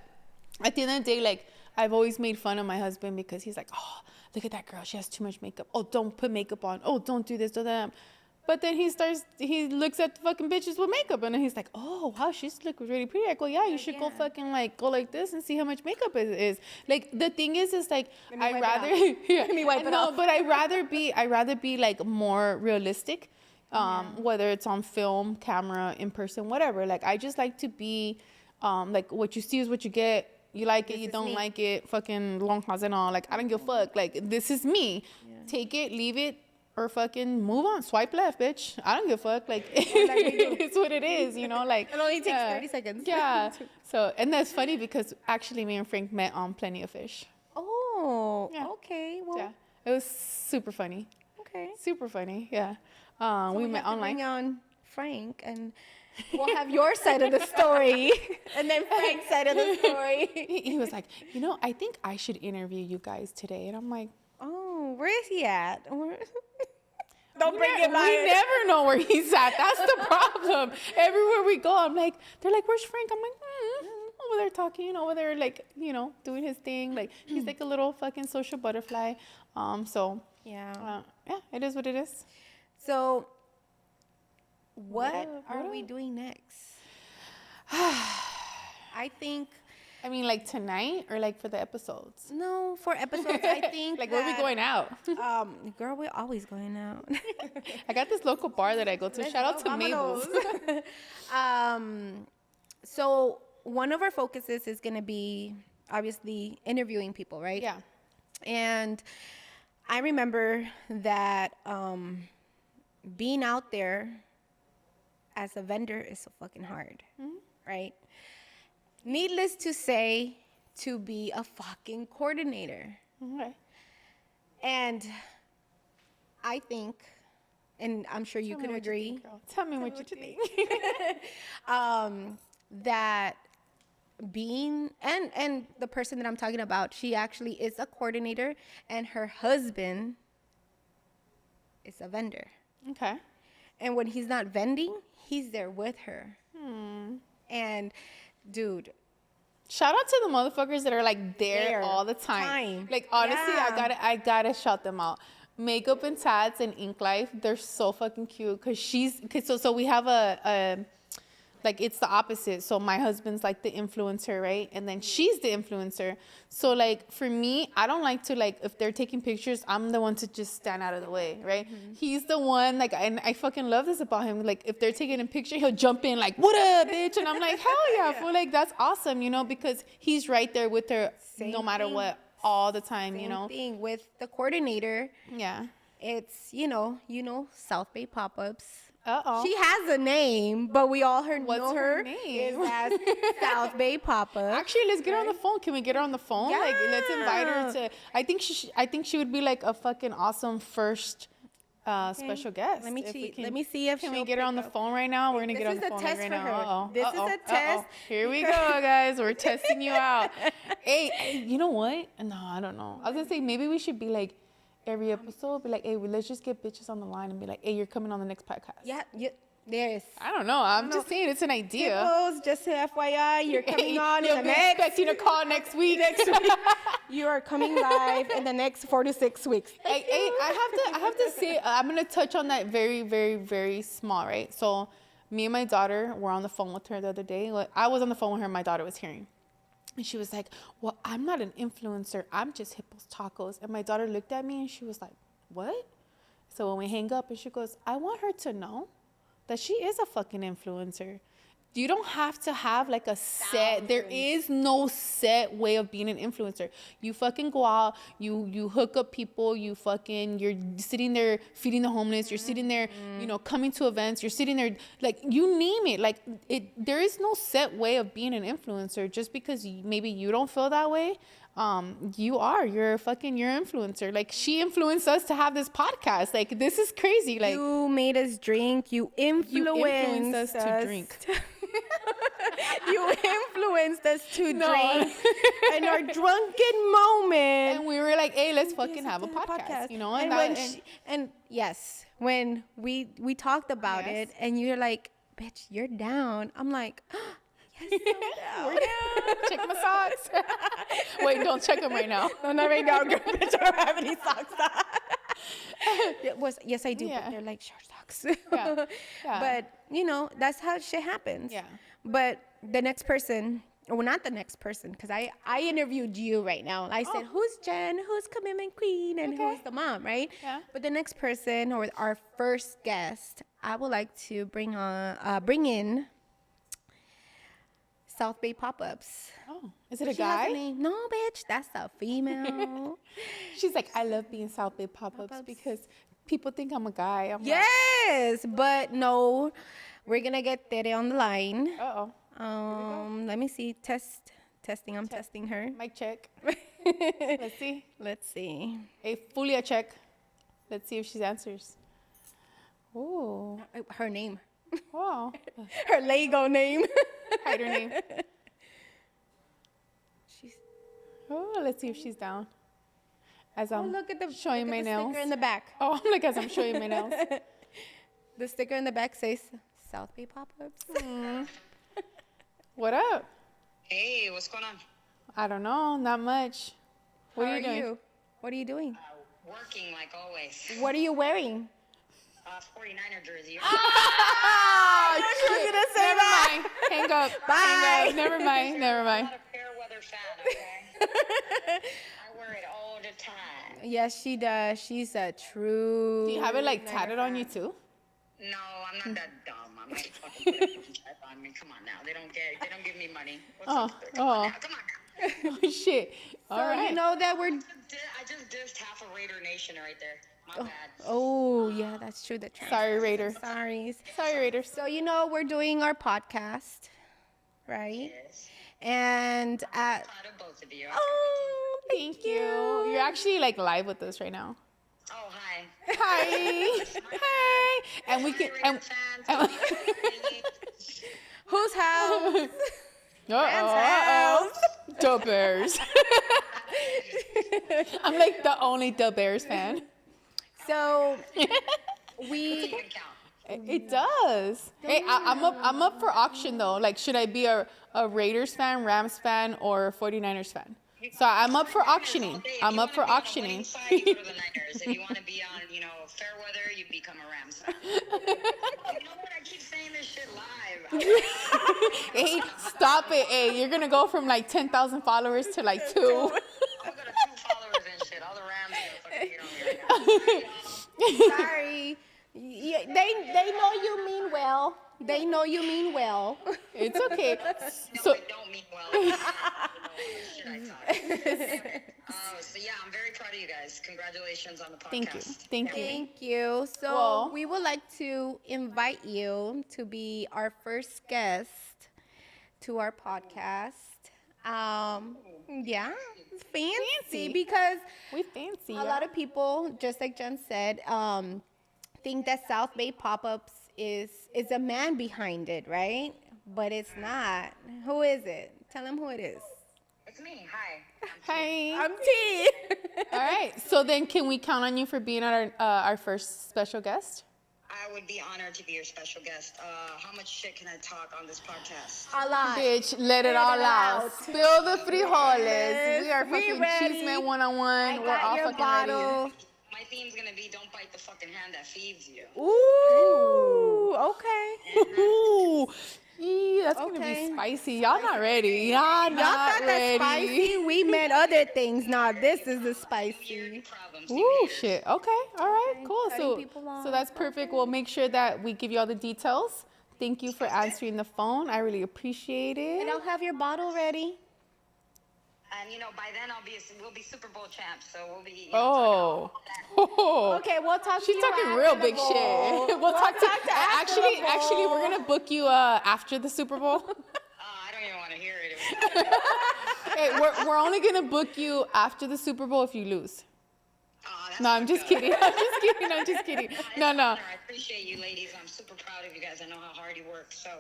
at the end of the day, like, I've always made fun of my husband because he's like, oh, look at that girl. She has too much makeup. Oh, don't put makeup on. Oh, don't do this, do that. But then he looks at the fucking bitches with makeup, and then he's like, oh, wow, she's look really pretty. I go, yeah, you should go fucking, like, go like this and see how much makeup it is. Like, the thing is like, I'd rather, Let me wipe it off. No, but I'd rather be, like, more realistic, whether it's on film, camera, in person, whatever. Like, I just like to be, like, what you see is what you get. You like it, you don't like it, fucking long pause and all. Like, I don't give a fuck. Like, this is me. Yeah. Take it, leave it. Or fucking move on, swipe left, bitch. I don't give a fuck. Like, it's what it is, you know. Like, it only takes 30 seconds. Yeah. So, and that's funny because actually, me and Frank met on Plenty of Fish. Oh, yeah. Okay. Well, yeah, it was super funny. Okay. Super funny. Yeah. So we met online. Bring on Frank, and we'll have your side of the story, and then Frank's side of the story. He was like, you know, I think I should interview you guys today, and I'm like, oh, where is he at? Don't bring him by. We never know where he's at. That's the problem. Everywhere we go, I'm like, they're like, where's Frank? I'm like, over there talking, over there, like, doing his thing. Like, he's like a little fucking social butterfly. So, yeah, it is what it is. So, what are we doing next? I think... I mean, like tonight or like for the episodes? No, for episodes, I think. Like, where are we going out? Girl, we're always going out. I got this local bar that I go to. Shout out to Mabel's. So one of our focuses is going to be obviously interviewing people, right? Yeah. And I remember that being out there as a vendor is so fucking hard, right? Needless to say, to be a fucking coordinator. Okay. And I think, and I'm sure you can agree. Tell me what you think. That being, and the person that I'm talking about, she actually is a coordinator, and her husband is a vendor. Okay. And when he's not vending, he's there with her. And dude, shout out to the motherfuckers that are like there all the time. Like, honestly, I gotta shout them out. Makeup and Tats and Ink Life, they're so fucking cute because so we have a like, it's the opposite. So my husband's like the influencer, right? And then she's the influencer. So like, for me, I don't like to, like, if they're taking pictures, I'm the one to just stand out of the way, right? He's the one, like, and I fucking love this about him. Like, if they're taking a picture, he'll jump in like, what up, bitch? And I'm like, hell yeah. I feel like that's awesome, because he's right there with her no matter what, all the time, Same thing with the coordinator. Yeah. It's, South Bay Pop-Ups. Uh-oh. She has a name, but we all know her name? is as South Bay Pop-Up. Actually, let's get her on the phone. Can we get her on the phone? Yeah. Like, let's invite her to. I think she would be like a fucking awesome first special guest. Let me see if can we get her on the phone right now? We're gonna get her on the phone right now. This is a test. Here we go, guys. We're testing you out. Hey, you know what? No, I don't know. I was gonna say maybe we should be like, every episode, be like, hey, let's just get bitches on the line and be like, hey, you're coming on the next podcast. Yeah, there's. I don't know. I'm just saying it's an idea. Hippos, just to FYI, you're coming on in the next. Expecting a call next week. You are coming live in the next 4 to 6 weeks. Hey, I have to say, I'm gonna touch on that very, very, very small, right? So, me and my daughter were on the phone with her the other day. Like, I was on the phone with her, my daughter was hearing. And she was like, well, I'm not an influencer. I'm just Hippos Tacos. And my daughter looked at me and she was like, what? So when we hang up, and she goes, I want her to know that she is a fucking influencer. You don't have to have like a set. There is no set way of being an influencer. You fucking go out, you hook up people, you're sitting there feeding the homeless, you're sitting there, coming to events, you're sitting there, like, you name it. Like, there is no set way of being an influencer. Just because maybe you don't feel that way, you're an influencer. Like, she influenced us to have this podcast. Like, this is crazy. Like, you made us drink. You influenced us to drink. You influenced us to drink in our drunken moment. And we were like, hey, let's fucking have a podcast. And yes, when we talked about it, and you're like, bitch, you're down. I'm like, yes, I'm down. We're down. Check my socks. Wait, don't check them right now. No, not right now, girl. Bitch, I don't have any socks on. Yes, I do, but they're like short socks. Yeah. But, that's how shit happens. Yeah. But the next person, well, not the next person, because I interviewed you right now. I said, who's Jen? Who's Commitment Queen? And who's the mom, right? Yeah. But the next person, or our first guest, I would like to bring in South Bay Pop-Ups. Oh, is it a guy? No, bitch, that's a female. She's like, I love being South Bay Pop-Ups because people think I'm a guy. Yes, but no, we're gonna get Tere on the line. Uh-oh. Let me see. Testing. I'm testing her. Mic check. Let's see. A Fulia check. Let's see if she answers. Oh, her name. Wow. Her Lego name. Hide her name. Let's see if she's down. As I'm showing my nails. Sticker in the back. Oh, I'm like, as I'm showing my nails. The sticker in the back says South Bay Pop-Ups. What up? Hey, what's going on? I don't know. Not much. What are you doing? What are you doing? Working like always. What are you wearing? 49er jersey. Oh, she was gonna say that. Never mind. Hang up. Bye. Hang up. Never mind. I'm not a fair weather fan, okay? I wear it all the time. Yes, she does. She's a true. Do you have it like tatted on you too? No, I'm not that dumb. I'm not fucking putting that on me. Come on now. They don't give me money. What's up? Come on now. Oh, shit. All right. You know that we're. I just dissed half of Raider Nation right there. My bad. Oh, yeah, that's true. Sorry, Raider. Sorry, Raider. So, we're doing our podcast, right? Yes. And I'm proud of both of you. oh, Thank you. You're actually like live with us right now. Oh, hi. Hi. Hi. And we can. Raider fans. whose house? Uh-oh. The Bears. I'm like the only The Bears fan. So It can count. It does. Hey, I'm up for auction though. Like, should I be a Raiders fan, Rams fan, or 49ers fan? So I'm up for auctioning. I'm up for auctioning. You go to the Niners. If you want to be on, fair weather, you become a Rams fan. You know what? I keep saying this shit live. Hey, stop it. Hey, you're gonna go from like 10,000 followers to like 2. I've got 2 followers and shit. All the Rams are fucking get on me right now. sorry. Yeah, they know you mean well. They know you mean well. It's okay. No, So I don't mean well. Shit I talk. So yeah, I'm very proud of you guys. Congratulations on the podcast. Thank you. Thank you. So Well- we would like to invite you to be our first guest to our podcast. Yeah, it's fancy because We fancy. a lot of people, just like Jen said, think that South Bay Pop-Ups is a man behind it, right? But it's not. Who is it? Tell them who it is. It's me. Hi. Hi. I'm T. All right. So then, can we count on you for being our first special guest? I would be honored to be your special guest. How much shit can I talk on this podcast? A lot. Bitch, let it all out. Spill the frijoles. We are fucking ready. cheeseman 101. We're got all your fucking bottle. ready. My theme's gonna be don't bite the fucking hand that feeds you. Ooh. Ooh, okay. Ooh. That's gonna be Okay. spicy. Y'all not ready. Y'all not thought ready. that spicy. We meant other things. No, this is the spicy. Problems. Ooh, shit. Okay. All right. Okay, Cool. cutting people So off. that's perfect. We'll make sure that we give you all the details. Thank you for answering the phone. I really appreciate it. And I'll have your bottle ready. And by then we'll be Super Bowl champs, so we'll be. Oh. Okay, we'll talk to She's you talking after real the big bowl. shit. We'll talk to after the actually, bowl. we're gonna book you after the Super Bowl. I don't even want to hear it. Hey, we're only gonna book you after the Super Bowl if you lose. That's No, I'm just kidding. I'm just kidding. No. I appreciate you, ladies. I'm super proud of you guys. I know how hard you work. So.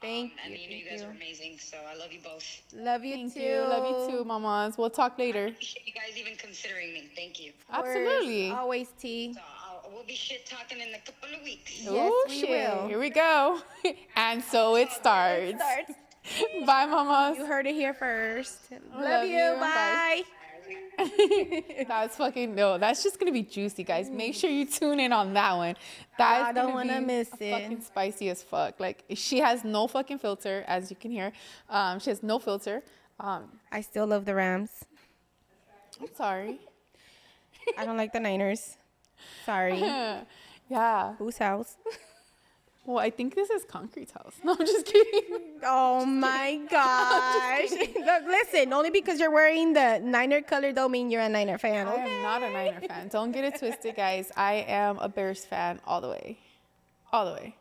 Thank you. You guys are amazing. So I love you both. Love you Thank too. you. Love you too, mamas. We'll talk later. I appreciate you guys even considering me. Thank you. Absolutely. Always tea. So we'll be shit talking in a couple of weeks. Yes, Ooh, we shit. will. Here we go. And so it starts. Bye, mamas. You heard it here first. Love, Love you. you. Bye. That's fucking no. That's just gonna be juicy, guys. Make sure you tune in on that one. That's I don't gonna wanna be miss it. fucking spicy as fuck. Like she has no fucking filter, as you can hear. She has no filter. I still love the Rams. I'm sorry. I don't like the Niners. Sorry. Yeah. Whose house? Well, I think this is Concrete's house. No, I'm just kidding. Oh my gosh. Look, listen, only because you're wearing the Niner color don't mean you're a Niner fan. I am not a Niner fan. Don't get it twisted, guys. I am a Bears fan all the way. All the way.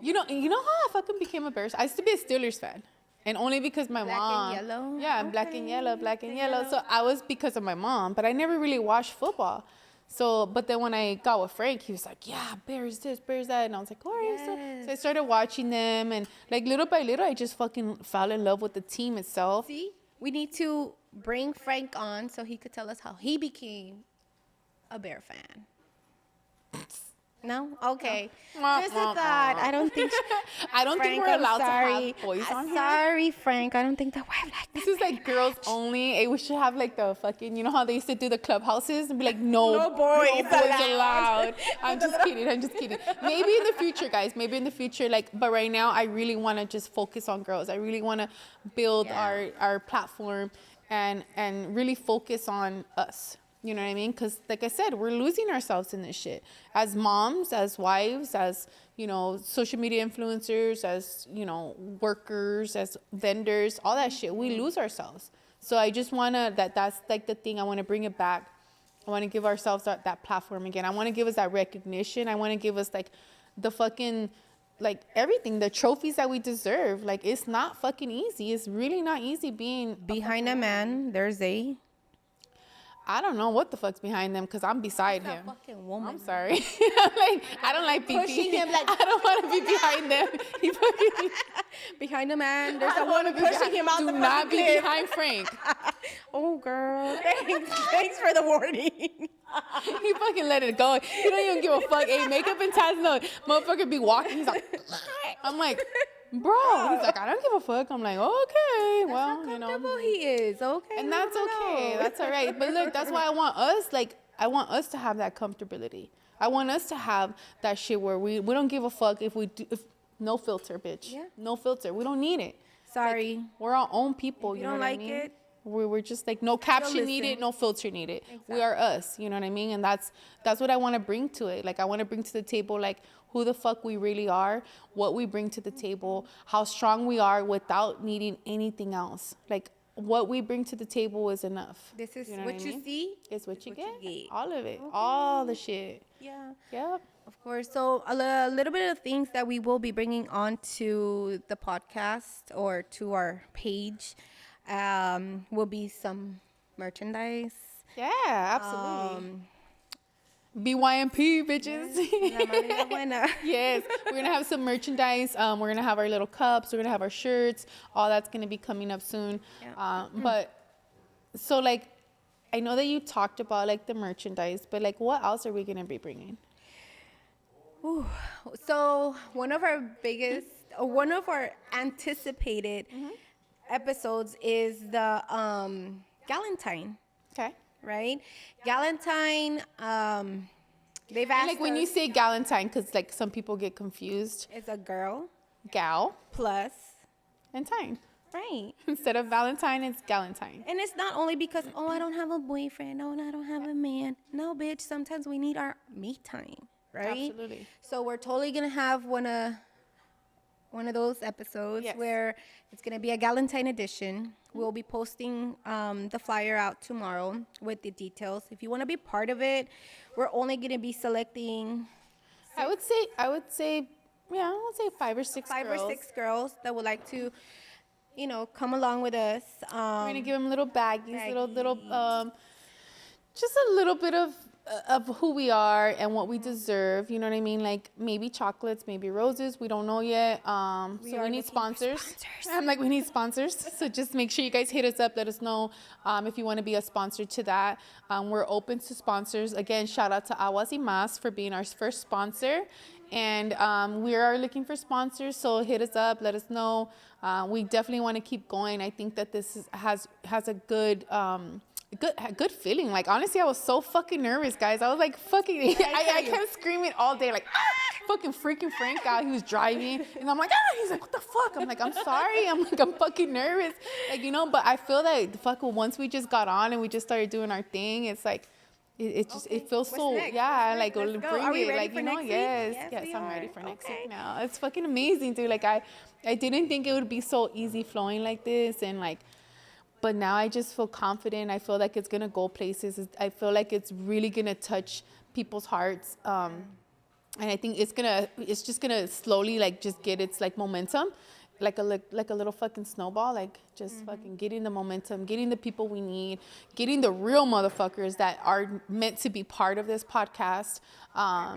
You know how I fucking became a Bears? I used to be a Steelers fan. And only because my mom. and yellow? Yeah, black and yellow. So I was because of my mom, but I never really watched football. So, but then when I got with Frank, he was like, yeah, Bears this, Bears that. And I was like, all right. So I started watching them. And like little by little, I just fucking fell in love with the team itself. See, we need to bring Frank on so he could tell us how he became a Bear fan. No? Okay. Just a thought. I don't think Frank, we're allowed to have boys on here. Sorry, Frank. I don't think the wife like This is like girls only. Hey, we should have like the fucking, you know how they used to do the clubhouses and be like, no boys allowed. I'm just kidding. Maybe in the future, guys. Maybe in the future. Like, but right now, I really want to just focus on girls. I really want to build our platform and really focus on us. You know what I mean? Because like I said, we're losing ourselves in this shit. As moms, as wives, as, social media influencers, as, workers, as vendors, all that shit. We lose ourselves. So I just want to, that's like the thing. I want to bring it back. I want to give ourselves that platform again. I want to give us that recognition. I want to give us like the fucking, like everything, the trophies that we deserve. Like it's not fucking easy. It's really not easy being behind a man. There's a. I don't know what the fuck's behind them because I'm beside him. Fucking woman. I'm sorry. Like I don't like BP. Pushing him like I don't want to be behind them. He fucking behind a man. There's a woman pushing him out Do the not fucking be cliff. behind Frank. Oh, girl. Thanks for the warning. He fucking let it go. He don't even give a fuck. Hey, makeup and tats, no. Motherfucker be walking. He's like, I'm like, bro. He's like, I don't give a fuck. I'm like, okay, well, Comfortable he is. Okay. And that's okay. That's all right. But look, that's why I want us to have that comfortability. I want us to have that shit where we don't give a fuck if no filter, bitch. Yeah. No filter. We don't need it. Sorry. Like, we're our own people. If you know don't what I like mean? it, We're just like no caption needed, no filter needed. Exactly. We are us. You know what I mean? And that's what I want to bring to it. Like I want to bring to the table like who the fuck we really are, what we bring to the table, how strong we are without needing anything else. Like what we bring to the table is enough. this is know what I you mean? see. It's what you get. get. All of it. All the shit. Yeah. Yep. Of course. So a little bit of things that we will be bringing onto the podcast or to our page will be some merchandise. Yeah, absolutely. BYMP, bitches. La manera buena. Yes, we're gonna have some merchandise. We're gonna have our little cups. We're gonna have our shirts. All that's gonna be coming up soon. Yeah. But so like, I know that you talked about like the merchandise, but like, what else are we gonna be bringing? Ooh. So one of our anticipated episodes is the Galentine. Okay. Right? Galentine They've asked Like when you say galentine, because like some people get confused. it's a girl Gal plus and time. right. Instead of Valentine, it's galentine. And it's not only because I don't have a boyfriend, I don't have a man. No, bitch. Sometimes we need our me time, right? Absolutely. So we're totally gonna have one of those episodes where it's gonna be a Galentine edition. We'll be posting the flyer out tomorrow with the details. If you want to be part of it, we're only gonna be selecting. I would say, yeah, I would say 5 or 6 Five girls. or 6 girls that would like to, come along with us. We're gonna give them little baggies. little, just a little bit of who we are and what we deserve. You know what I mean? Like maybe chocolates, maybe roses. We don't know yet. So we need sponsors. I'm like, we need sponsors. So just make sure you guys hit us up. Let us know if you want to be a sponsor to that. We're open to sponsors. Again, shout out to Aguas y Mas for being our first sponsor. And we are looking for sponsors, so hit us up. Let us know. We definitely want to keep going. I think that this has a good feeling. Like honestly, I was so fucking nervous, guys. I was like fucking. I kept screaming all day, like fucking freaking Frank out. He was driving, and I'm like, He's like, what the fuck? I'm like, I'm sorry. I'm fucking nervous, like But I feel that once we just got on and we just started doing our thing, it's like. It feels so next? like Let's bring go. Are we it ready like for you know next week? yes we I'm are. ready for next week now. It's fucking amazing, dude. Like I didn't think it would be so easy flowing like this, and like but now I just feel confident. I feel like it's gonna go places. I feel like it's really gonna touch people's hearts, and I think it's just gonna slowly like just get its like momentum, like a little fucking snowball, like just fucking getting the momentum, getting the people we need, getting the real motherfuckers that are meant to be part of this podcast. Our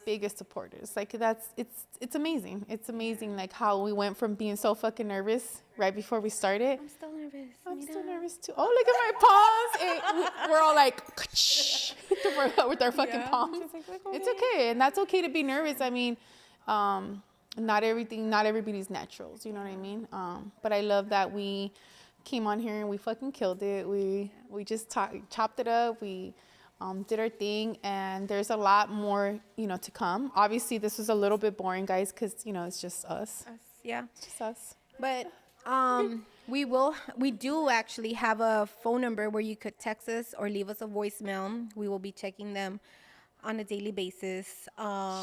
biggest supporters. Like it's amazing. It's amazing like how we went from being so fucking nervous right before we started. I'm still nervous. I'm still nervous too. Oh, look at my palms. We're all like with our fucking palms. It's okay, and that's okay to be nervous. I mean, not everybody's naturals, you know what I mean? But I love that we came on here and we fucking killed it. We just chopped it up. We did our thing, and there's a lot more, to come. Obviously, this was a little bit boring, guys, because, it's just us. Yeah. It's just us. But we do actually have a phone number where you could text us or leave us a voicemail. We will be checking them on a daily basis.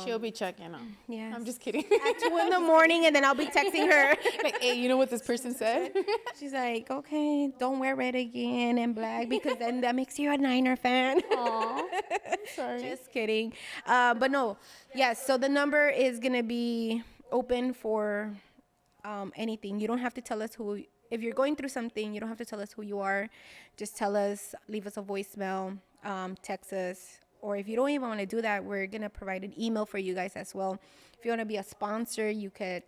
She'll be checking them. Yeah. I'm just kidding. At 2 a.m, and then I'll be texting her. Like, hey, you know what this person said? She's like, okay, don't wear red again and black because then that makes you a Niner fan. Aw, sorry. Just kidding. But no, yes. So the number is gonna be open for anything. You don't have to tell us who. If you're going through something, you don't have to tell us who you are. Just tell us, leave us a voicemail, text us. Or if you don't even want to do that, we're going to provide an email for you guys as well. If you want to be a sponsor, you could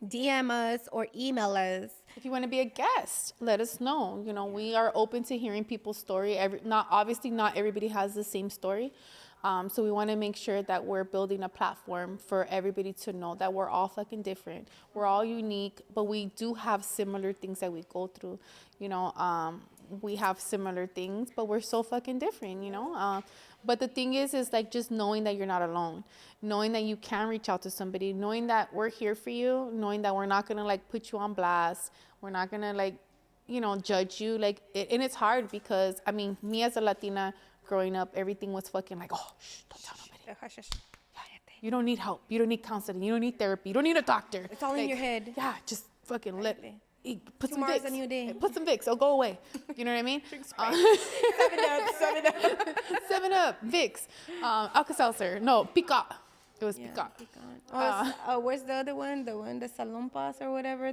DM us or email us. If you want to be a guest, let us know. We are open to hearing people's story. Not everybody has the same story. So we want to make sure that we're building a platform for everybody to know that we're all fucking different. We're all unique, but we do have similar things that we go through. We have similar things, but we're so fucking different, But the thing is like just knowing that you're not alone, knowing that you can reach out to somebody, knowing that we're here for you, knowing that we're not going to like put you on blast. We're not going to like, judge you. Like, and it's hard because, I mean, me as a Latina growing up, everything was fucking like, oh, shh, don't tell nobody. You don't need help. You don't need counseling. You don't need therapy. You don't need a doctor. It's all in your head. Yeah, just fucking put some Tomorrow's Vicks. a new day. Put some Vicks. It'll go away. You know what I mean? 7 up. 7 Up, Vicks, Alka-Seltzer. No, Pica. It was Pica. Where's the other one? The one, the Salon Pass or whatever.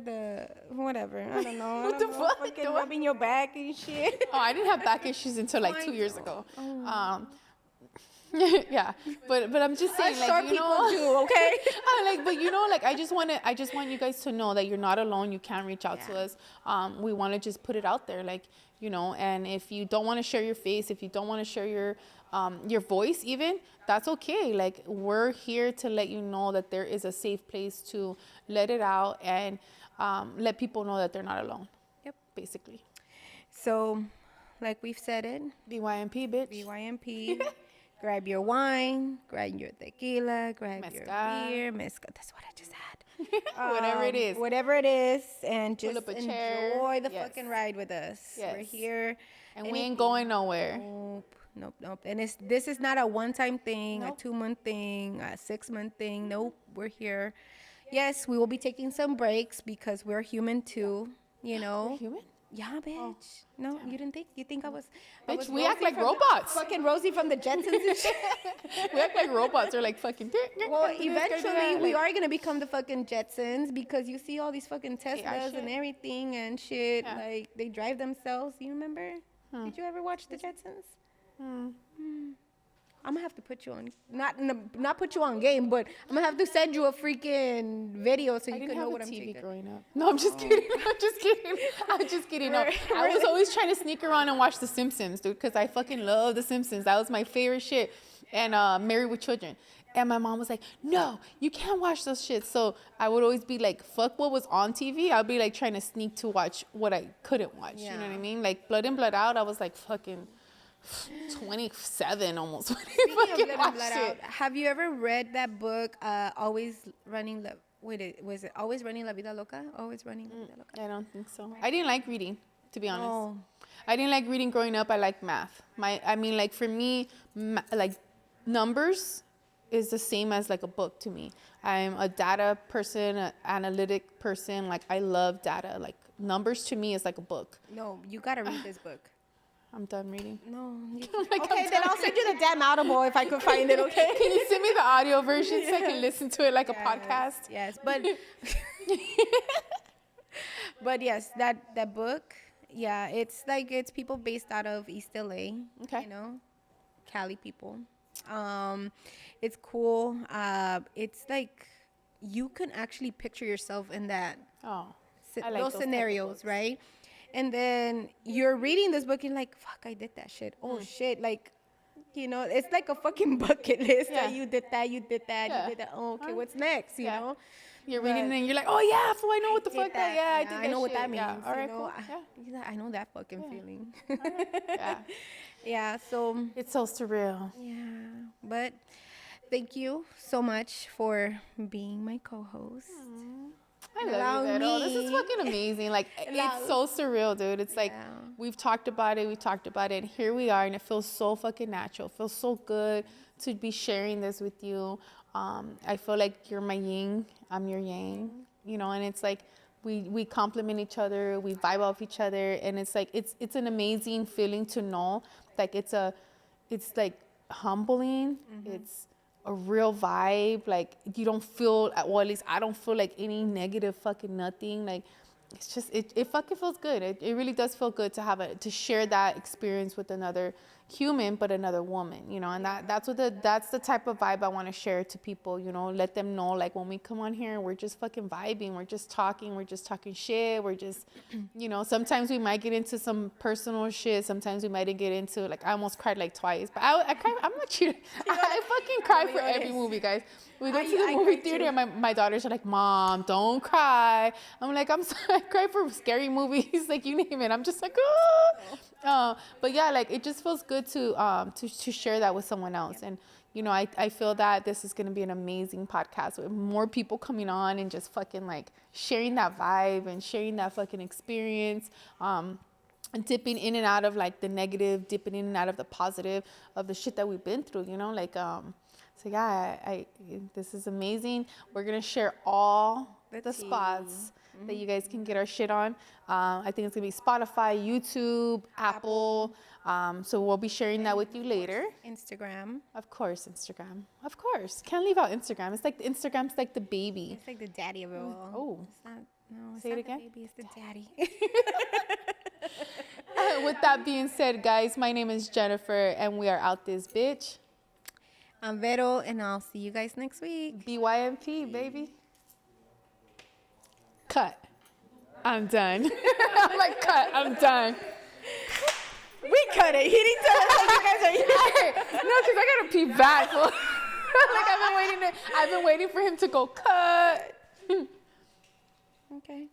Whatever. I don't know. What the fuck? Fucking rubbing your back and shit. Oh, I didn't have back issues until like 2 years ago. Yeah, but I'm just saying, like, short people do, okay? I just want you guys to know that you're not alone. You can reach out to us. We want to just put it out there, like, and if you don't want to share your face, if you don't want to share your voice even, that's okay. Like, we're here to let you know that there is a safe place to let it out and let people know that they're not alone. Yep. Basically. So, like we've said it. BYMP, bitch. BYMP. Grab your wine, grab your tequila, grab Mezcal. your beer, mezcal. That's what I just had. Whatever it is. Whatever it is, and Pull just up a chair. enjoy the Yes. fucking ride with us. Yes. We're here. And we ain't going nowhere. Nope. And this is not a one-time thing, Nope. a 2-month thing, a 6-month thing. Nope, we're here. Yes, we will be taking some breaks because we're human too, you know. We're human? Yeah, bitch. No, you didn't think? You think I was... Bitch, we act like robots. Fucking Rosie from the Jetsons and shit. We act like robots. We're like fucking... Well, eventually we are going to become the fucking Jetsons because you see all these fucking Teslas shit. and everything and shit. Yeah. Like, they drive themselves. You remember? Did you ever watch the Jetsons? I'm gonna have to put you on, not put you on game, but I'm gonna have to send you a freaking video so you can know what I'm TV taking. growing up. No, I'm just kidding. I'm just kidding. No, I was always trying to sneak around and watch The Simpsons, dude, because I fucking love The Simpsons. That was my favorite shit. And Married with Children. And my mom was like, no, you can't watch those shit. So I would always be like, fuck what was on TV. I'd be like trying to sneak to watch what I couldn't watch. You know what I mean? Like Blood In, Blood Out, I was like fucking 27 almost when I fucking watched it. Have you ever read that book, Always Running La Vida Loca? Always Running La Vida Loca? I don't think so. I didn't like reading, to be honest. Oh. I didn't like reading growing up. I like math. Like for me, like numbers is the same as like a book to me. I'm a data person, an analytic person. Like I love data. Like numbers to me is like a book. No, you gotta read this book. I'm done reading. No. Like, Okay, then I'll send you the damn Audible if I could find it, okay? Can you send me the audio version so I can listen to it like a podcast? Yes, but but yes, that book, yeah, it's people based out of East LA. Okay. You know, Cali people. It's cool. It's like you can actually picture yourself in that Oh, I like those those scenarios, right? And then you're reading this book and like, fuck, I did that shit. Oh shit, like, you know, it's like a fucking bucket list. Yeah. That you did that, you did that, Yeah. you did that. Oh, okay, what's next? You know? You're reading it and you're like, oh yeah, so I know what the fuck that. Yeah, I did that I know what shit. that means. Yeah. All right, you know? cool. Yeah. I know that fucking feeling. Yeah. Yeah, so It's so surreal. yeah, but thank you so much for being my co-host. I Allow love you, Vero. This is me. fucking amazing. Like, it's so surreal, dude. It's like, Yeah. we've talked about it, and here we are, and it feels so fucking natural. It feels so good to be sharing this with you. I feel like you're my yin, I'm your yang, you know, and it's like, we complement each other, we vibe off each other, and it's like, it's an amazing feeling to know, like, it's like humbling, it's a real vibe. Like you don't feel, well, at least I don't feel like any negative fucking nothing. Like it's just, it fucking feels good. It really does feel good to to share that experience with another human, but another woman, you know, and that's the type of vibe I want to share to people, you know, let them know, like, when we come on here, we're just fucking vibing, we're just talking shit, we're just, you know, sometimes we might get into some personal shit, sometimes we might get into, like, I almost cried like twice, but I cry, I'm not cheating. I fucking cry for every movie, guys. We go to the movie theater and my daughters are like, Mom, don't cry. I'm like, I'm sorry, I cry for scary movies, like, you name it. I'm just like, oh. But yeah, like, it just feels good to share that with someone else. And, you know, I feel that this is going to be an amazing podcast with more people coming on and just fucking, like, sharing that vibe and sharing that fucking experience. And dipping in and out of, like, the negative, dipping in and out of the positive of the shit that we've been through, you know, like, so yeah, this is amazing. We're going to share all the spots that you guys can get our shit on. I think it's going to be Spotify, YouTube, Apple. So we'll be sharing that with you later. Instagram. Of course, Instagram. Of course. Can't leave out Instagram. It's like Instagram's like the baby. It's like the daddy of it all. Oh. It's not, no, it's Say not it again? the baby, it's the daddy. With that being said, guys, my name is Jennifer, and we are out this bitch. I'm Vero, and I'll see you guys next week. BYMP, baby. Cut. I'm done. I'm like, cut. I'm done. We cut it. He didn't tell us like you guys are here. No, because I gotta pee back. Like I've been waiting for him to go cut. Okay.